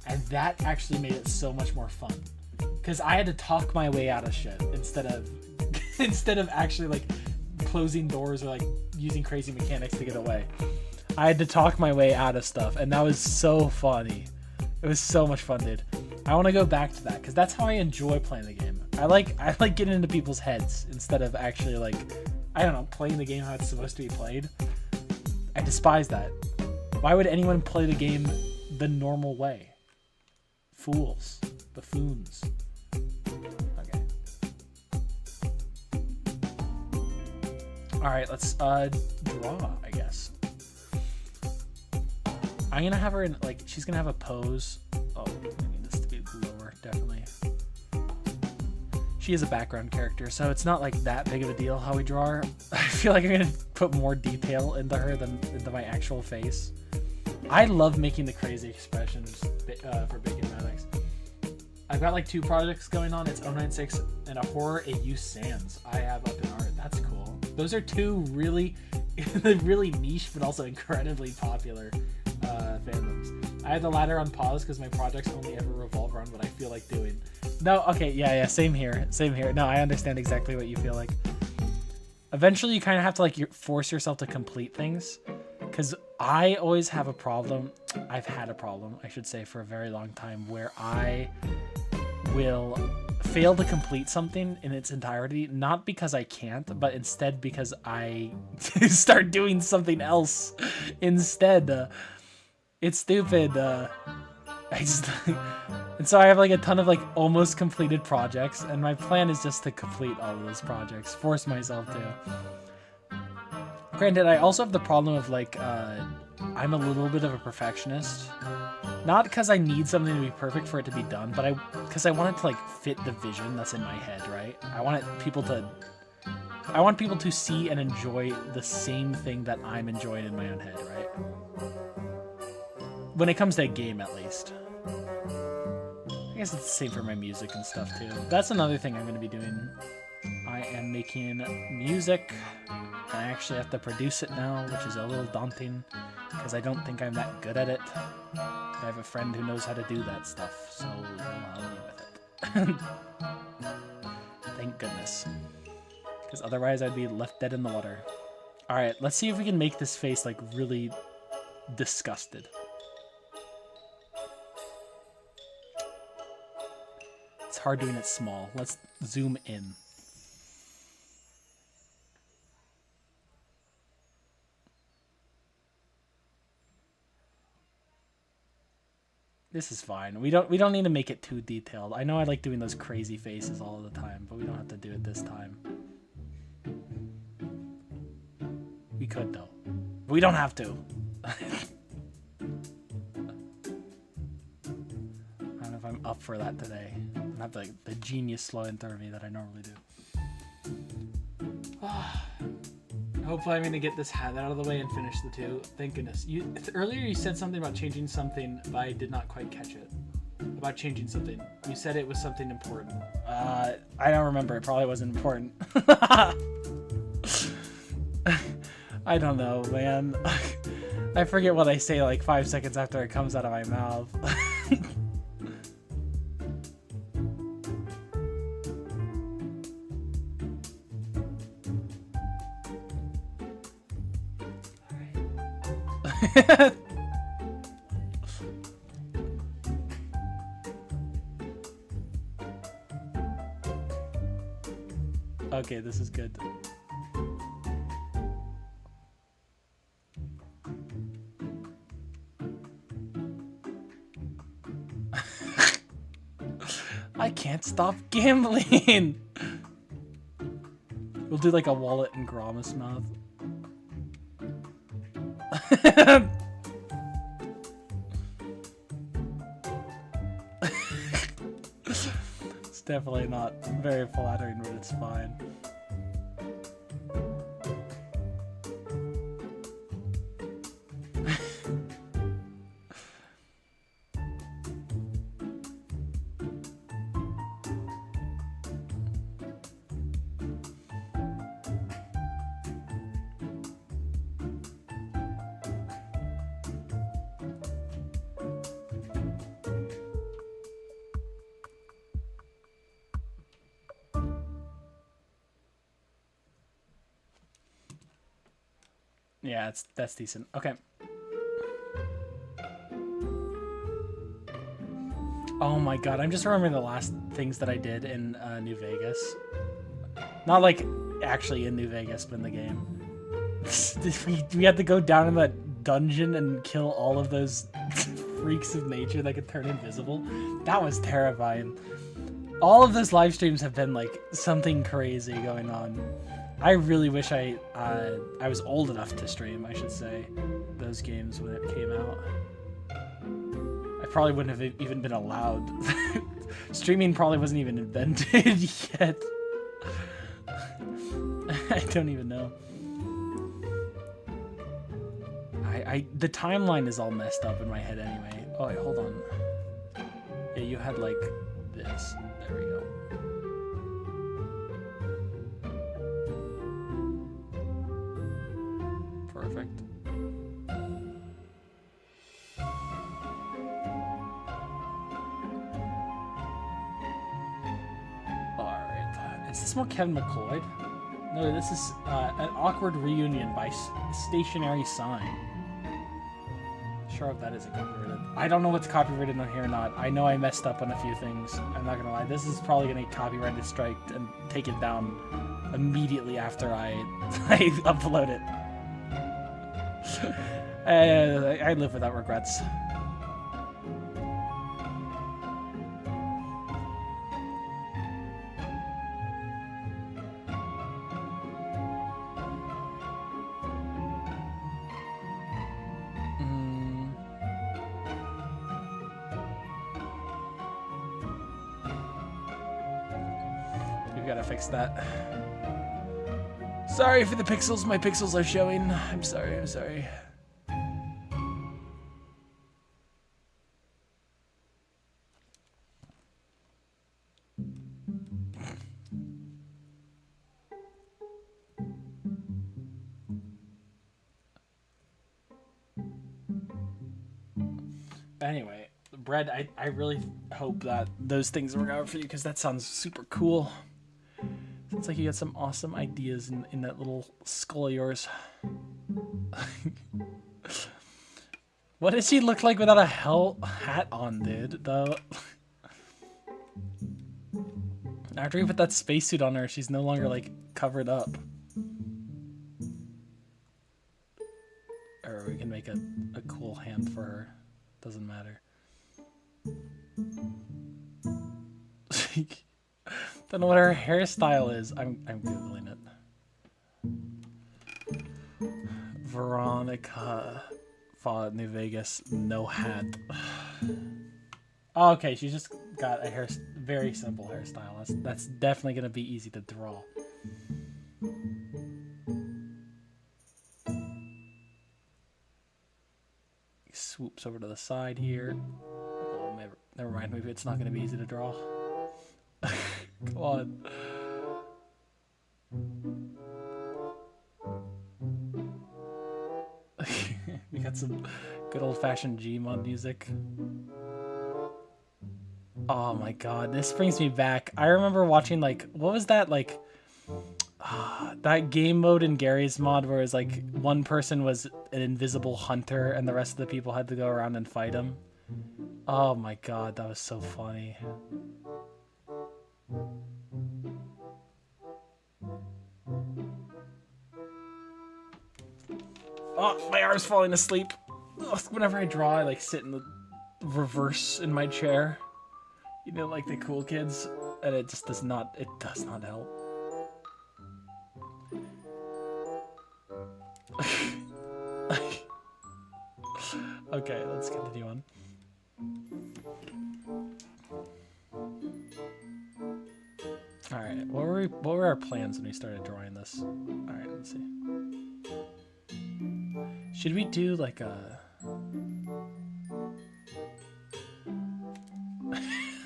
and that actually made it so much more fun because I had to talk my way out of shit instead of actually like closing doors or like using crazy mechanics to get away. I had to talk my way out of stuff, and that was so funny. It was so much fun, dude. I want to go back to that because that's how I enjoy playing the game. I like getting into people's heads instead of actually like, I don't know, playing the game how it's supposed to be played. I despise that. Why would anyone play the game the normal way? Fools. Buffoons. Okay. Alright, let's draw, I guess. I'm gonna have her in, like, she's gonna have a pose. Oh, I need this to be lower, definitely. She is a background character, so it's not like that big of a deal how we draw her. I feel like I'm gonna put more detail into her than into my actual face. I love making the crazy expressions for Bacon Maddox. I've got like 2 projects going on. It's 096 and a horror a Use Sans I have up in art. That's cool. Those are 2 really, really niche but also incredibly popular fandoms. I had the latter on pause because my projects only ever revolve around what I feel like doing. No, okay, yeah, same here. No, I understand exactly what you feel like. Eventually, you kind of have to like force yourself to complete things, because I always have a problem. I've had a problem, I should say, for a very long time, where I will fail to complete something in its entirety, not because I can't, but instead because I start doing something else instead. It's stupid. And so I have like a ton of like almost completed projects, and my plan is just to complete all of those projects, force myself to. Granted, I also have the problem of like, I'm a little bit of a perfectionist. Not because I need something to be perfect for it to be done, but because I want it to like fit the vision that's in my head, right? I want people to see and enjoy the same thing that I'm enjoying in my own head, right? When it comes to a game, at least. I guess it's the same for my music and stuff, too. That's another thing I'm going to be doing. I am making music. I actually have to produce it now, which is a little daunting, because I don't think I'm that good at it. I have a friend who knows how to do that stuff, so he'll help me with it. Thank goodness. Because otherwise I'd be left dead in the water. Alright, let's see if we can make this face, like, really disgusted. It's hard doing it small. Let's zoom in. This is fine. We don't need to make it too detailed. I know I like doing those crazy faces all the time, but we don't have to do it this time. We could though. But we don't have to. I don't know if I'm up for that today. I don't have the genius flowing through me that I normally do. Hopefully I'm going to get this hat out of the way and finish the 2. Thank goodness. Earlier you said something about changing something, but I did not quite catch it. About changing something. You said it was something important. I don't remember. It probably wasn't important. I don't know, man. I forget what I say like 5 seconds after it comes out of my mouth. Okay, this is good. I can't stop gambling. We'll do like a wallet and Gromus mouth. It's definitely not very flattering, but it's fine. Yeah, that's decent. Okay. Oh my god, I'm just remembering the last things that I did in New Vegas. Not like actually in New Vegas, but in the game. we had to go down in that dungeon and kill all of those freaks of nature that could turn invisible. That was terrifying. All of those live streams have been like something crazy going on. I really wish I was old enough to stream, I should say, those games when it came out. I probably wouldn't have even been allowed. Streaming probably wasn't even invented yet. I don't even know. The timeline is all messed up in my head anyway. Oh wait, hold on. Yeah, you had like this. There we go. Perfect. Alright. Is this more Kevin McLeod? No, this is an awkward reunion by Stationary Sign. Sure if that isn't copyrighted. I don't know what's copyrighted on here or not. I know I messed up on a few things. I'm not gonna lie. This is probably gonna get copyrighted striked and taken down immediately after I upload it. I live without regrets. We've got to fix that. Sorry for the pixels. My pixels are showing. I'm sorry. I'm sorry. Anyway, Brad, I really hope that those things work out for you because that sounds super cool. Sounds like you got some awesome ideas in that little skull of yours. What does she look like without a hell hat on, dude? Though, after we put that spacesuit on her, she's no longer like covered up. Or we can make a cool hand for her. Doesn't matter. Don't know what her hairstyle is. I'm googling it. Veronica New Vegas, no hat. Oh, okay, she's just got a very simple hairstyle. That's definitely gonna be easy to draw. Swoops over to the side here. Oh, never mind. Maybe it's not gonna be easy to draw. Come on. We got some good old-fashioned Gmod music. Oh my god, this brings me back. I remember watching, like, what was that, like, that game mode in Gary's mod where it's like one person was an invisible hunter and the rest of the people had to go around and fight him. Oh my god, that was so funny. Oh, my arm's falling asleep. Ugh, whenever I draw, I like sit in the reverse in my chair. You know, like the cool kids, and it just does not help. Okay, let's continue on. Alright, what were our plans when we started drawing this? Alright, let's see. Should we do like a...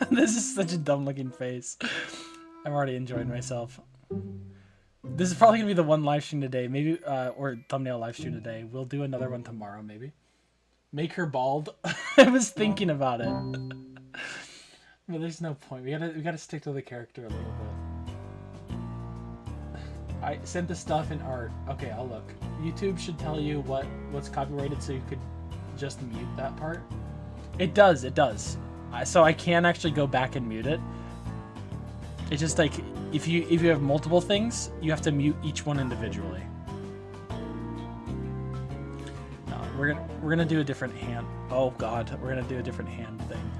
This is such a dumb looking face. I'm already enjoying myself. This is probably gonna be the one live stream today, maybe, or thumbnail live stream today. We'll do another one tomorrow, maybe. Make her bald. I was thinking about it, but there's no point. We gotta stick to the character a little bit. I sent the stuff in art. Okay, I'll look. YouTube should tell you what's copyrighted, so you could just mute that part. It does. So I can actually go back and mute it. It's just like if you have multiple things, you have to mute each one individually. we're gonna do a different hand. Oh god, we're gonna do a different hand thing.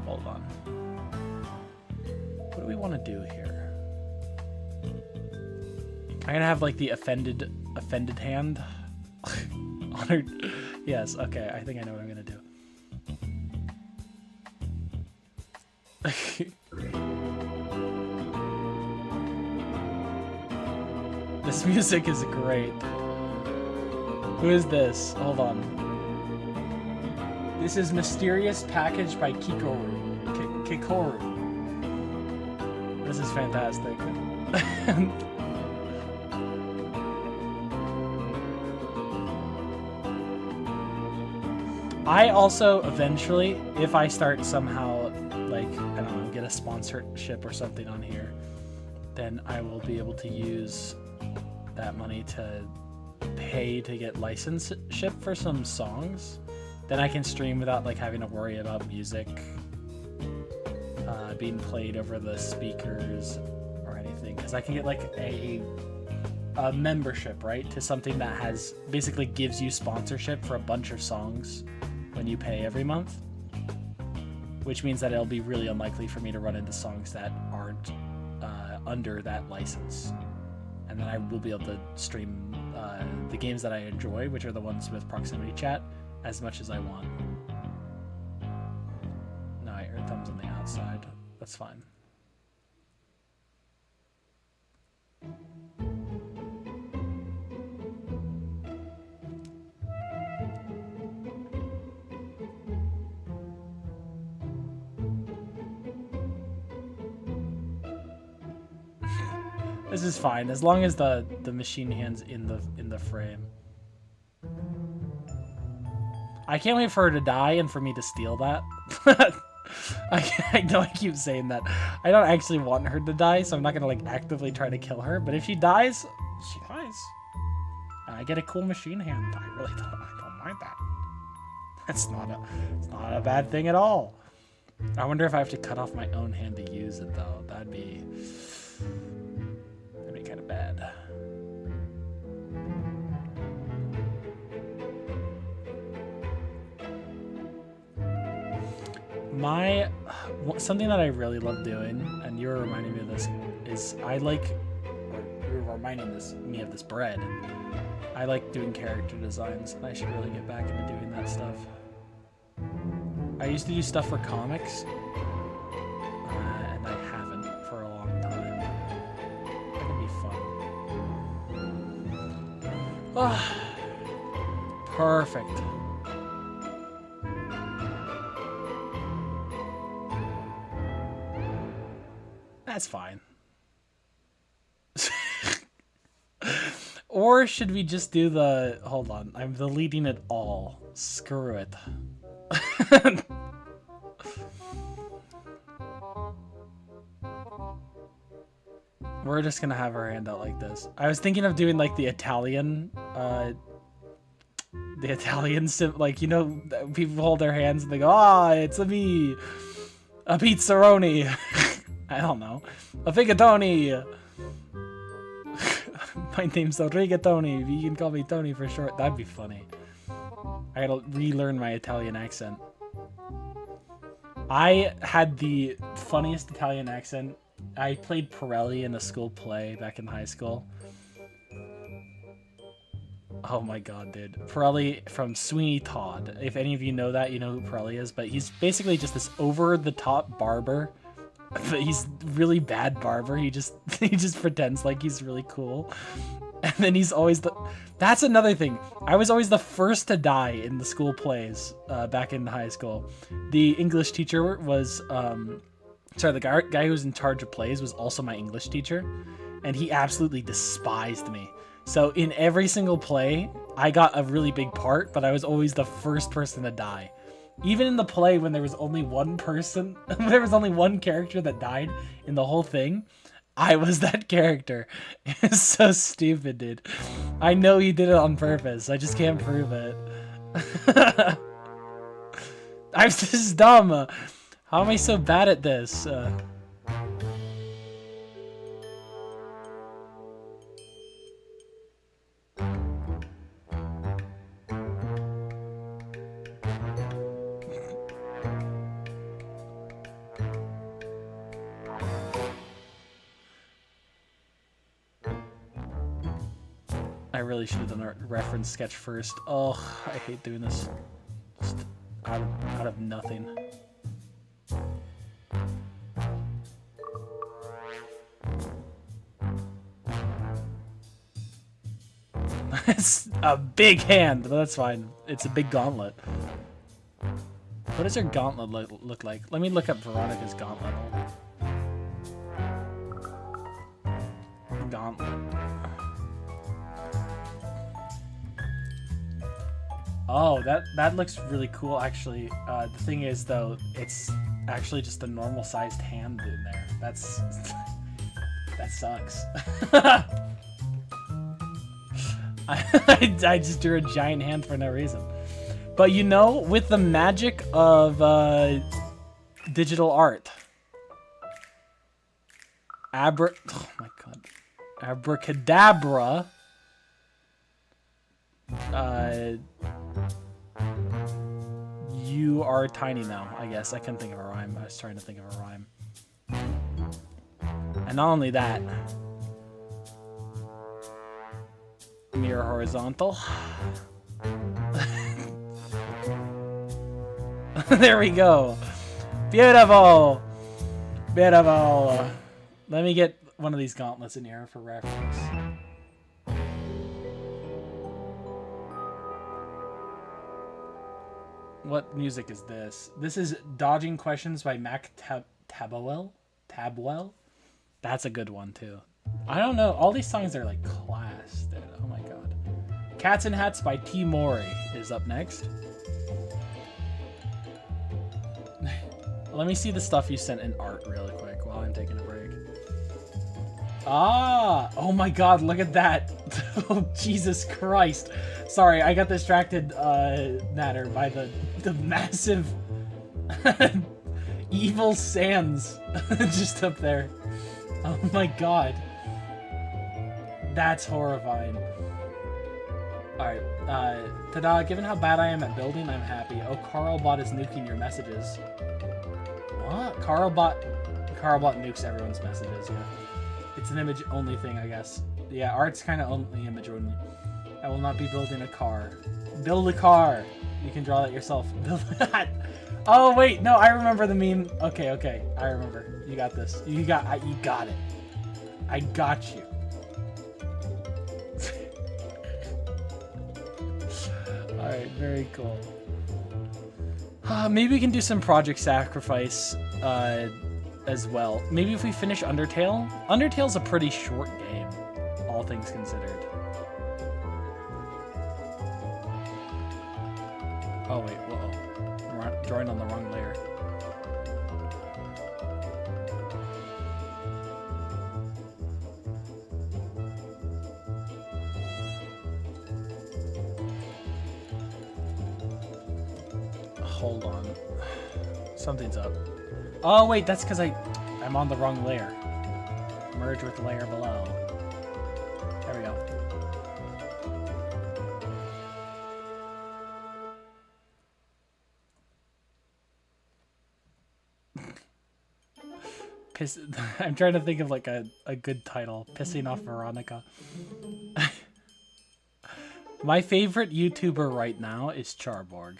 Hold on. What do we want to do here? I'm gonna have like the offended hand. Honored. Yes. Okay. I think I know what I'm gonna do. This music is great. Who is this? Hold on. This is Mysterious Package by Kikoru. This is fantastic. I also eventually, if I start somehow, like, I don't know, get a sponsorship or something on here, then I will be able to use that money to pay to get licenseship for some songs. Then I can stream without like having to worry about music being played over the speakers or anything, because I can get like a membership, right, to something that has basically gives you sponsorship for a bunch of songs when you pay every month, which means that it'll be really unlikely for me to run into songs that aren't under that license. And then I will be able to stream the games that I enjoy, which are the ones with proximity chat, as much as I want. No, I heard thumbs on the outside. That's fine. This is fine, as long as the machine hand's in the frame. I can't wait for her to die and for me to steal that. I know I keep saying that. I don't actually want her to die, so I'm not gonna like actively try to kill her. But if she dies, she dies. And I get a cool machine hand. I really don't mind that. It's not a bad thing at all. I wonder if I have to cut off my own hand to use it though. That'd be kind of bad. Something that I really love doing, and you were reminding me of this, is you were reminding me of this bread. I like doing character designs, and I should really get back into doing that stuff. I used to do stuff for comics, and I haven't for a long time. That could be fun. Ah, perfect. That's fine. Or should we just do the... Hold on. I'm deleting it all. Screw it. We're just gonna have our hand out like this. I was thinking of doing like the Italian like, you know, people hold their hands and they go, ah, it's a me, a pizzaroni. I don't know, a figatoni. My name's Rigatoni. You can call me Tony for short. That'd be funny. I gotta relearn my Italian accent. I had the funniest Italian accent. I played Pirelli in a school play back in high school. Oh my god, dude. Pirelli from Sweeney Todd. If any of you know that, you know who Pirelli is. But he's basically just this over-the-top barber. But he's really bad barber. He just pretends like he's really cool. And then he's always the... That's another thing. I was always the first to die in the school plays back in high school. The English teacher was... Sorry, the guy who was in charge of plays was also my English teacher. And he absolutely despised me. So in every single play, I got a really big part, but I was always the first person to die. Even in the play when there was only one person, there was only one character that died in the whole thing, I was that character. It's so stupid, dude. I know he did it on purpose. I just can't prove it. This is dumb. How am I so bad at this? I really should have done a reference sketch first. Oh, I hate doing this. Just out of nothing. It's a big hand, but that's fine. It's a big gauntlet. What does her gauntlet look like? Let me look up Veronica's gauntlet. Gauntlet. Oh, that looks really cool, actually. The thing is, though, it's actually just a normal-sized hand in there. That sucks. I just drew a giant hand for no reason. But you know, with the magic of digital art, oh my god, abracadabra, you are tiny now, I guess. I couldn't think of a rhyme. I was trying to think of a rhyme. And not only that, mirror horizontal. There we go. Beautiful. Beautiful. Let me get one of these gauntlets in here for reference. What music is this? This is Dodging Questions by Mac Tabwell. That's a good one too. I don't know. All these songs are like class, dude. Oh my god. Cats and Hats by T. Mori is up next. Let me see the stuff you sent in art really quick while I'm taking a break. Ah! Oh my god, look at that. Oh, Jesus Christ. Sorry, I got distracted, Natter, by the massive evil sands just up there. Oh my god. That's horrifying. Alright, ta-da, given how bad I am at building, I'm happy. Oh, Carlbot is nuking your messages. What? Carlbot nukes everyone's messages, yeah. It's an image-only thing, I guess. Yeah, art's kind of only image-only. I will not be building a car. Build a car! You can draw that yourself. Build that! Oh, wait, no, I remember the meme. Okay, I remember. You got this. You got it. I got you. Alright, very cool. Maybe we can do some Project Sacrifice as well. Maybe if we finish Undertale. Undertale's a pretty short game, all things considered. Oh wait, whoa. We're drawing on the wrong layer. Hold on. Something's up. Oh wait, that's because I'm on the wrong layer. Merge with the layer below. There we go. I'm trying to think of like a good title. Pissing off Veronica. My favorite YouTuber right now is Charborg.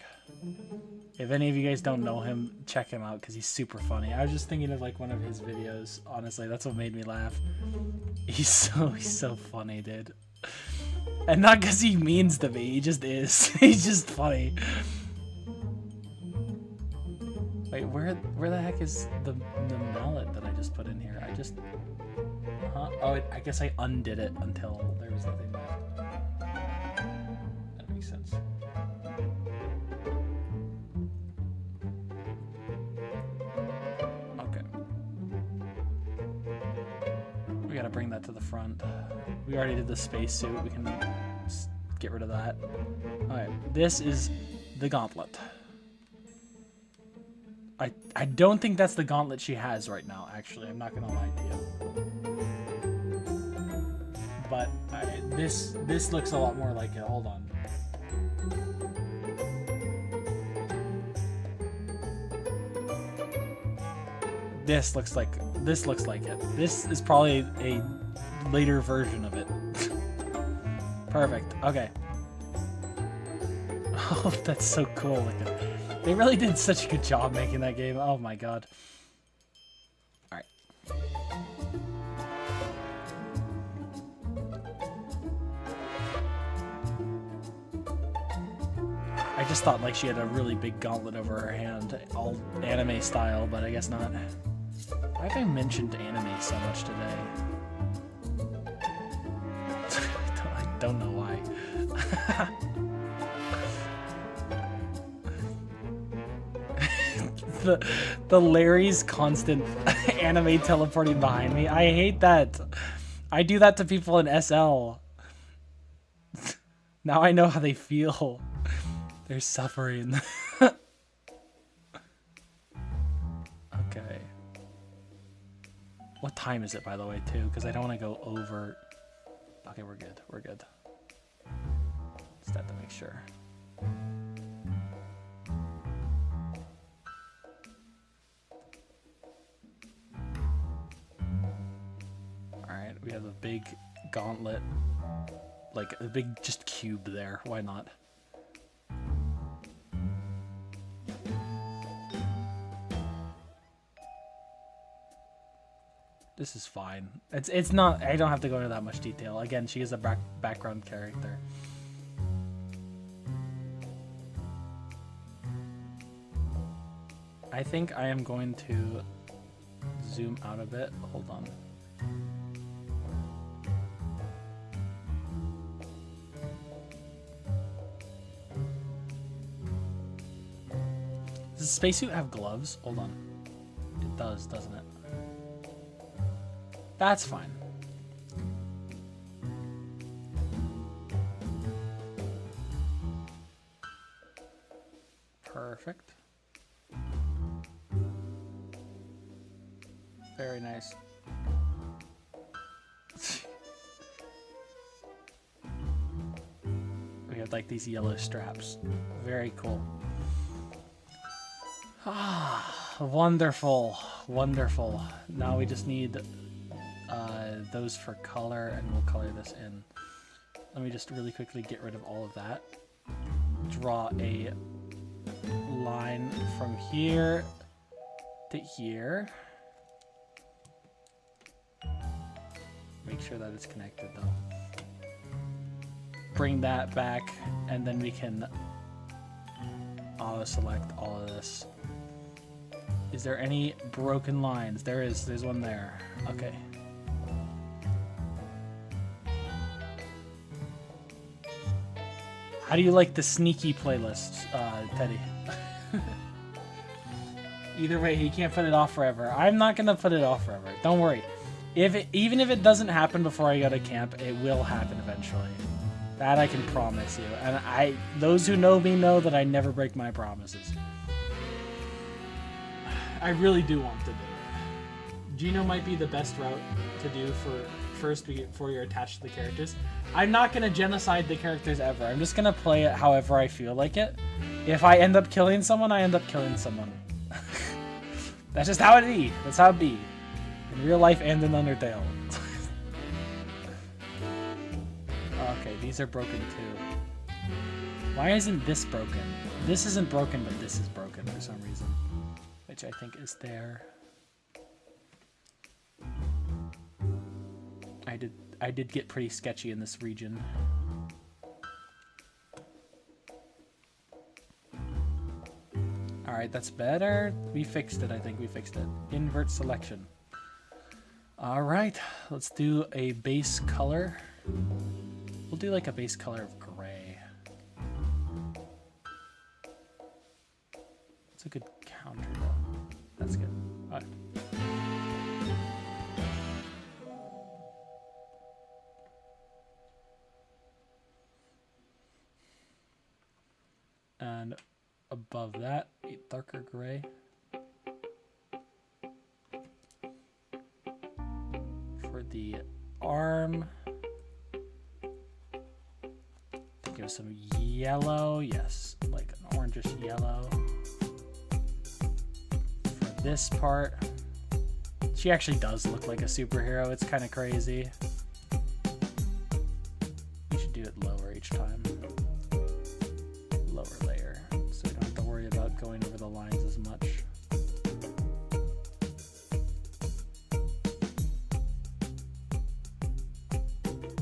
If any of you guys don't know him, check him out because he's super funny. I was just thinking of like one of his videos. Honestly, that's what made me laugh. He's so funny, dude. And not because he means to be, he just is. He's just funny. Wait, where the heck is the mallet that I just put in here? Huh? Oh, I guess I undid it until there was nothing left. That makes sense. We gotta bring that to the front. We already did the spacesuit. We can get rid of that. Alright, this is the gauntlet. I don't think that's the gauntlet she has right now, actually. I'm not gonna lie to you. But this looks a lot more like it. Hold on. This looks like it. This is probably a later version of it. Perfect. Okay. Oh, that's so cool. They really did such a good job making that game. Oh my god. Alright. I just thought like she had a really big gauntlet over her hand, all anime style, but I guess not. Why have I mentioned anime so much today? I don't know why. the Larry's constant anime teleporting behind me. I hate that. I do that to people in SL. Now I know how they feel. They're suffering. Okay. What time is it, by the way, too? Because I don't want to go over. Okay, we're good. We're good. Just have to make sure. Alright, we have a big gauntlet. Like a big just cube there. Why not? This is fine. It's not. I don't have to go into that much detail. Again, she is a background character. I think I am going to zoom out a bit. Hold on. Does the spacesuit have gloves? Hold on. It does, doesn't it? That's fine. Perfect. Very nice. We have like these yellow straps. Very cool. Ah, wonderful, wonderful. Now we just need those for color, and we'll color this in. Let me just really quickly get rid of all of that. Draw a line from here to here. Make sure that it's connected though. Bring that back, and then we can auto select all of this. Is there any broken lines? There is. There's one there. Okay. How do you like the sneaky playlists, Teddy? Either way, he can't put it off forever. I'm not gonna put it off forever. Don't worry. Even if it doesn't happen before I go to camp, it will happen eventually. That I can promise you. And those who know me know that I never break my promises. I really do want to do it. Geno might be the best route to do for first before you're attached to the characters. I'm not going to genocide the characters ever. I'm just going to play it however I feel like it. If I end up killing someone, I end up killing someone. That's just how it be. That's how it be. In real life and in Undertale. Okay, these are broken too. Why isn't this broken? This isn't broken, but this is broken for some reason. Which I think is there. I did get pretty sketchy in this region. Alright, that's better. We fixed it, I think we fixed it. Invert selection. Alright, let's do a base color. We'll do like a base color of gray. It's a good counter though. That's good. Alright. And above that, a darker gray. For the arm, give some yellow, yes, like an orangish yellow. For this part, she actually does look like a superhero. It's kind of crazy. We should do it bit lower each time. Lower layer, so we don't have to worry about going over the lines as much.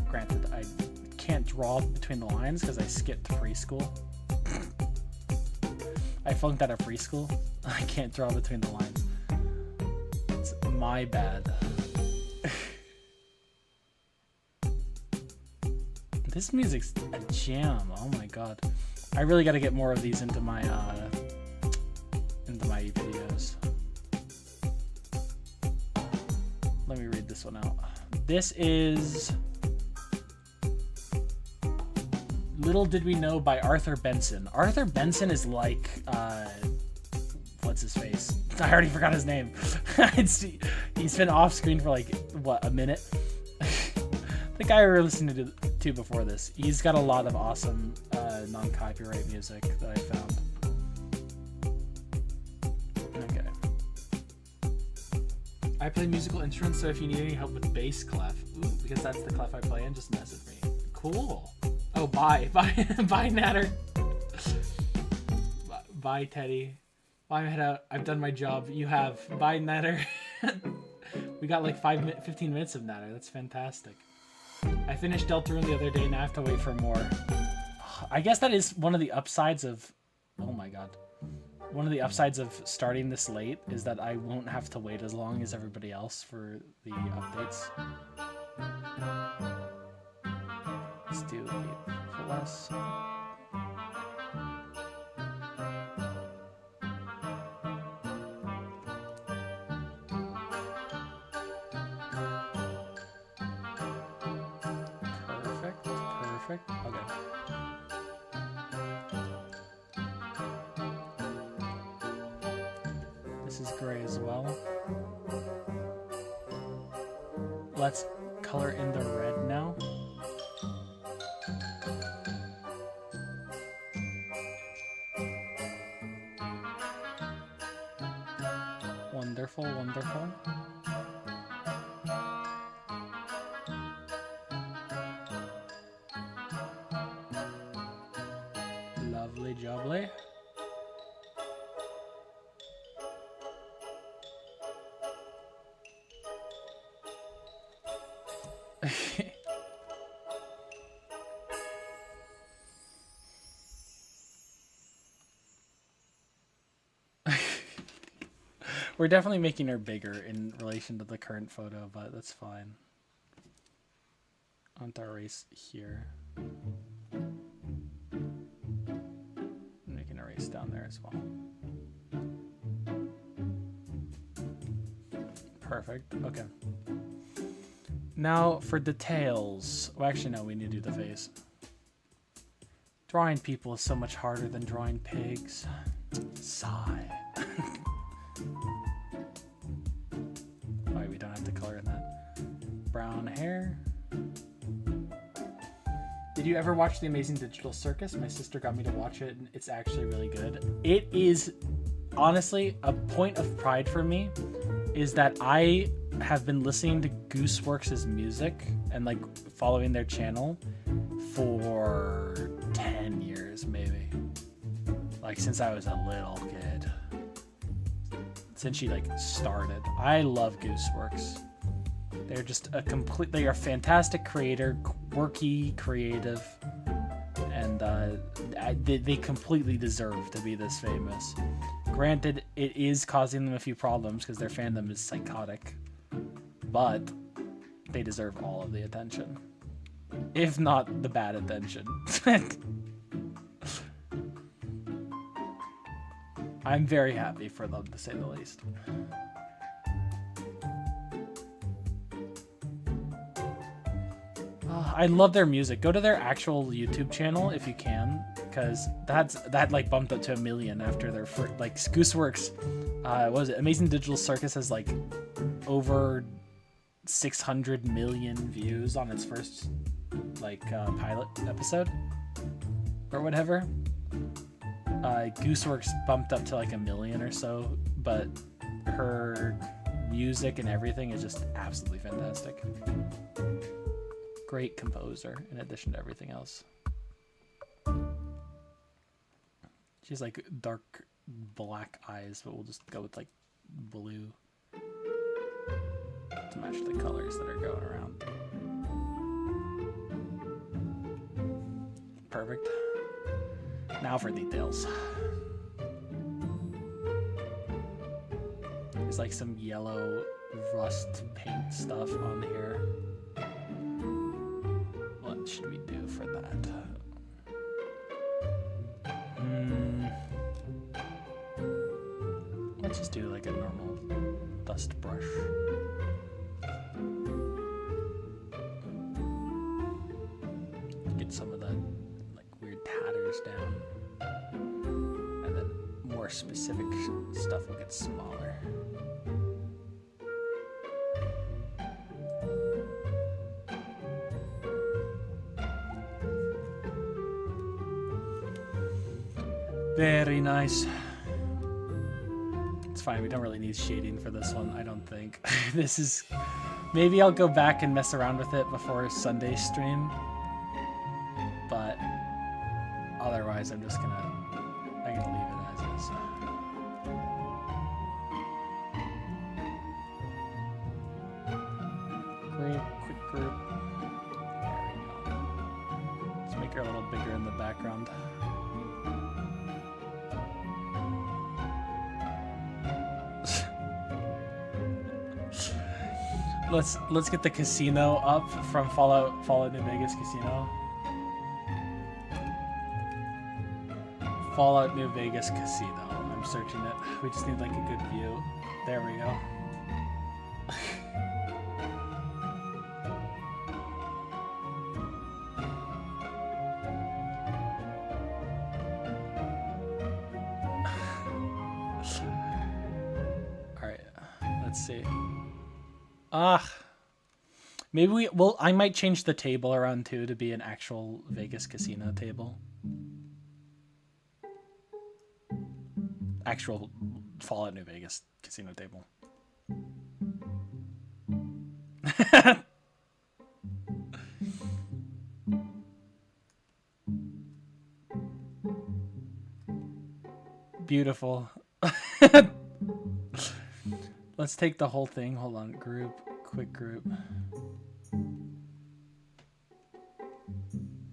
Granted, I can't draw between the lines because I skipped preschool. I flunked out of preschool. I can't draw between the lines. It's my bad. This music's a jam. Oh my god. I really got to get more of these into my videos. Let me read this one out. This is Little Did We Know by Arthur Benson. Arthur Benson is like what's his face? I already forgot his name. He's been off screen for like what, a minute? The guy we were listening to before this. He's got a lot of awesome non-copyright music that I found. Okay. I play musical instruments, so if you need any help with bass clef, because that's the clef I play in, just message me. Cool. Oh, bye, Natter. Bye, Teddy. Bye, Meta. I've done my job. You have. Bye, Natter. We got like 15 minutes of Natter. That's fantastic. I finished Deltarune the other day and I have to wait for more. I guess that is one of the upsides of... Oh my god. One of the upsides of starting this late is that I won't have to wait as long as everybody else for the updates. Let's do 8 for less. Perfect. Okay. This is gray as well. Let's color in the red now. Wonderful, wonderful. Lovely jubbly. We're definitely making her bigger in relation to the current photo, but that's fine. On to erase here. Make an erase down there as well. Perfect. Okay. Now for details. Well, actually, no, we need to do the face. Drawing people is so much harder than drawing pigs. Sigh. Why we don't have to color in that. Brown hair. Did you ever watch The Amazing Digital Circus? My sister got me to watch it, and it's actually really good. It is, honestly, a point of pride for me is that I have been listening to Gooseworks' music and like following their channel for 10 years, maybe. Like since I was a little kid. Since she like started. I love Gooseworks. They're just they are a fantastic creator, quirky, creative, and they completely deserve to be this famous. Granted, it is causing them a few problems because their fandom is psychotic, but they deserve all of the attention, if not the bad attention. I'm very happy for them, to say the least. I love their music. Go to their actual YouTube channel if you can, because that like bumped up to 1 million after their first, like Gooseworks. What was it? Amazing Digital Circus has like over 600 million views on its first like pilot episode or whatever. Gooseworks bumped up to like 1 million or so, but her music and everything is just absolutely fantastic. Great composer, in addition to everything else. She's like dark black eyes, but we'll just go with like blue to match the colors that are going around. Perfect. Now for details. There's like some yellow rust paint stuff on here. What should we do for that? Let's just do like a normal dust brush. Get some of the like weird tatters down. And then more specific stuff will get smaller. Very nice. It's fine, we don't really need shading for this one, I don't think. This is... Maybe I'll go back and mess around with it before Sunday stream. But otherwise I'm just gonna... I'm gonna leave it as is. Group, quick group. There we go. Let's make her a little bigger in the background. Let's get the casino up from Fallout New Vegas Casino. Fallout New Vegas Casino. I'm searching it. We just need like a good view. There we go. All right. Let's see. Maybe I might change the table around too to be an actual Vegas casino table. Actual Fallout New Vegas casino table. Beautiful. Let's take the whole thing. Hold on. Group. Quick group.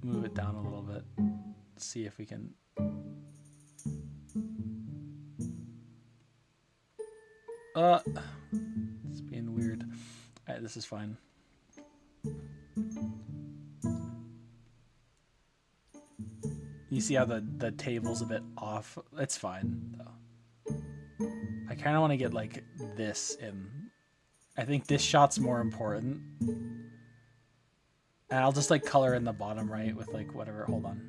Move it down a little bit. See if we can... It's being weird. Alright, this is fine. You see how the table's a bit off? It's fine, though. I kind of want to get, like, this in. I think this shot's more important. And I'll just, like, color in the bottom right with, like, whatever. Hold on.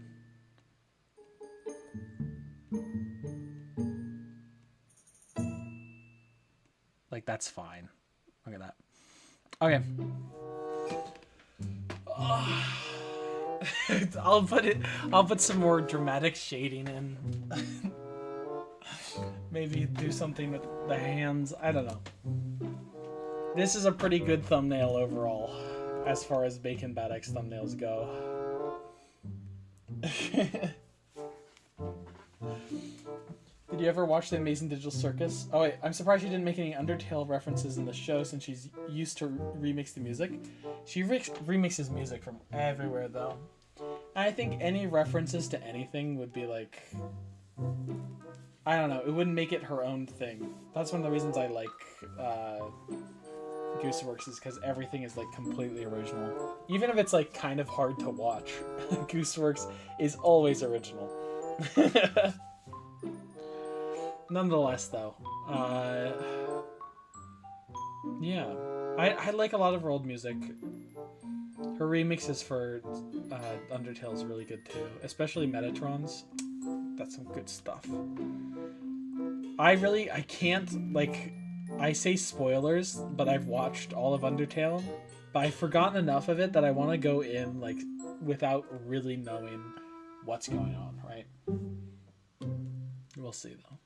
Like, that's fine. Look at that. Okay. I'll put some more dramatic shading in. Maybe do something with the hands. I don't know. This is a pretty good thumbnail overall, as far as Bacon Bad X thumbnails go. Did you ever watch The Amazing Digital Circus? Oh wait, I'm surprised she didn't make any Undertale references in the show since she's used to remix the music. She remixes music from everywhere though. And I think any references to anything would be like... I don't know, it wouldn't make it her own thing. That's one of the reasons I like Gooseworks, is because everything is like completely original. Even if it's like kind of hard to watch, Gooseworks is always original. Nonetheless, though, yeah, I like a lot of her old music. Her remixes for Undertale is really good too, especially Metatron's. That's some good stuff. I can't, like, I say spoilers, but I've watched all of Undertale, but I've forgotten enough of it that I want to go in, like, without really knowing what's going on, right? We'll see, though.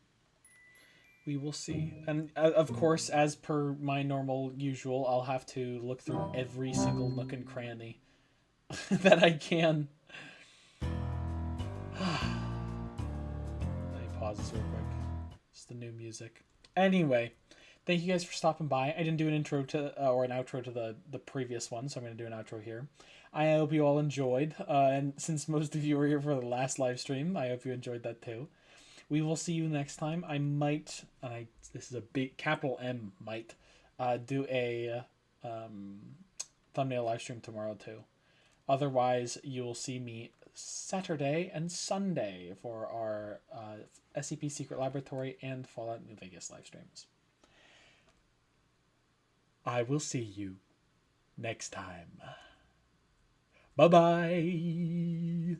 We will see. And, of course, as per my normal usual, I'll have to look through every single nook and cranny that I can. Let me pause this real quick. It's the new music. Anyway, thank you guys for stopping by. I didn't do an intro to or an outro to the previous one, so I'm going to do an outro here. I hope you all enjoyed, and since most of you were here for the last live stream, I hope you enjoyed that too. We will see you next time. I might, this is a big capital M might, do a thumbnail live stream tomorrow too. Otherwise, you'll see me Saturday and Sunday for our SCP Secret Laboratory and Fallout New Vegas live streams. I will see you next time. Bye-bye.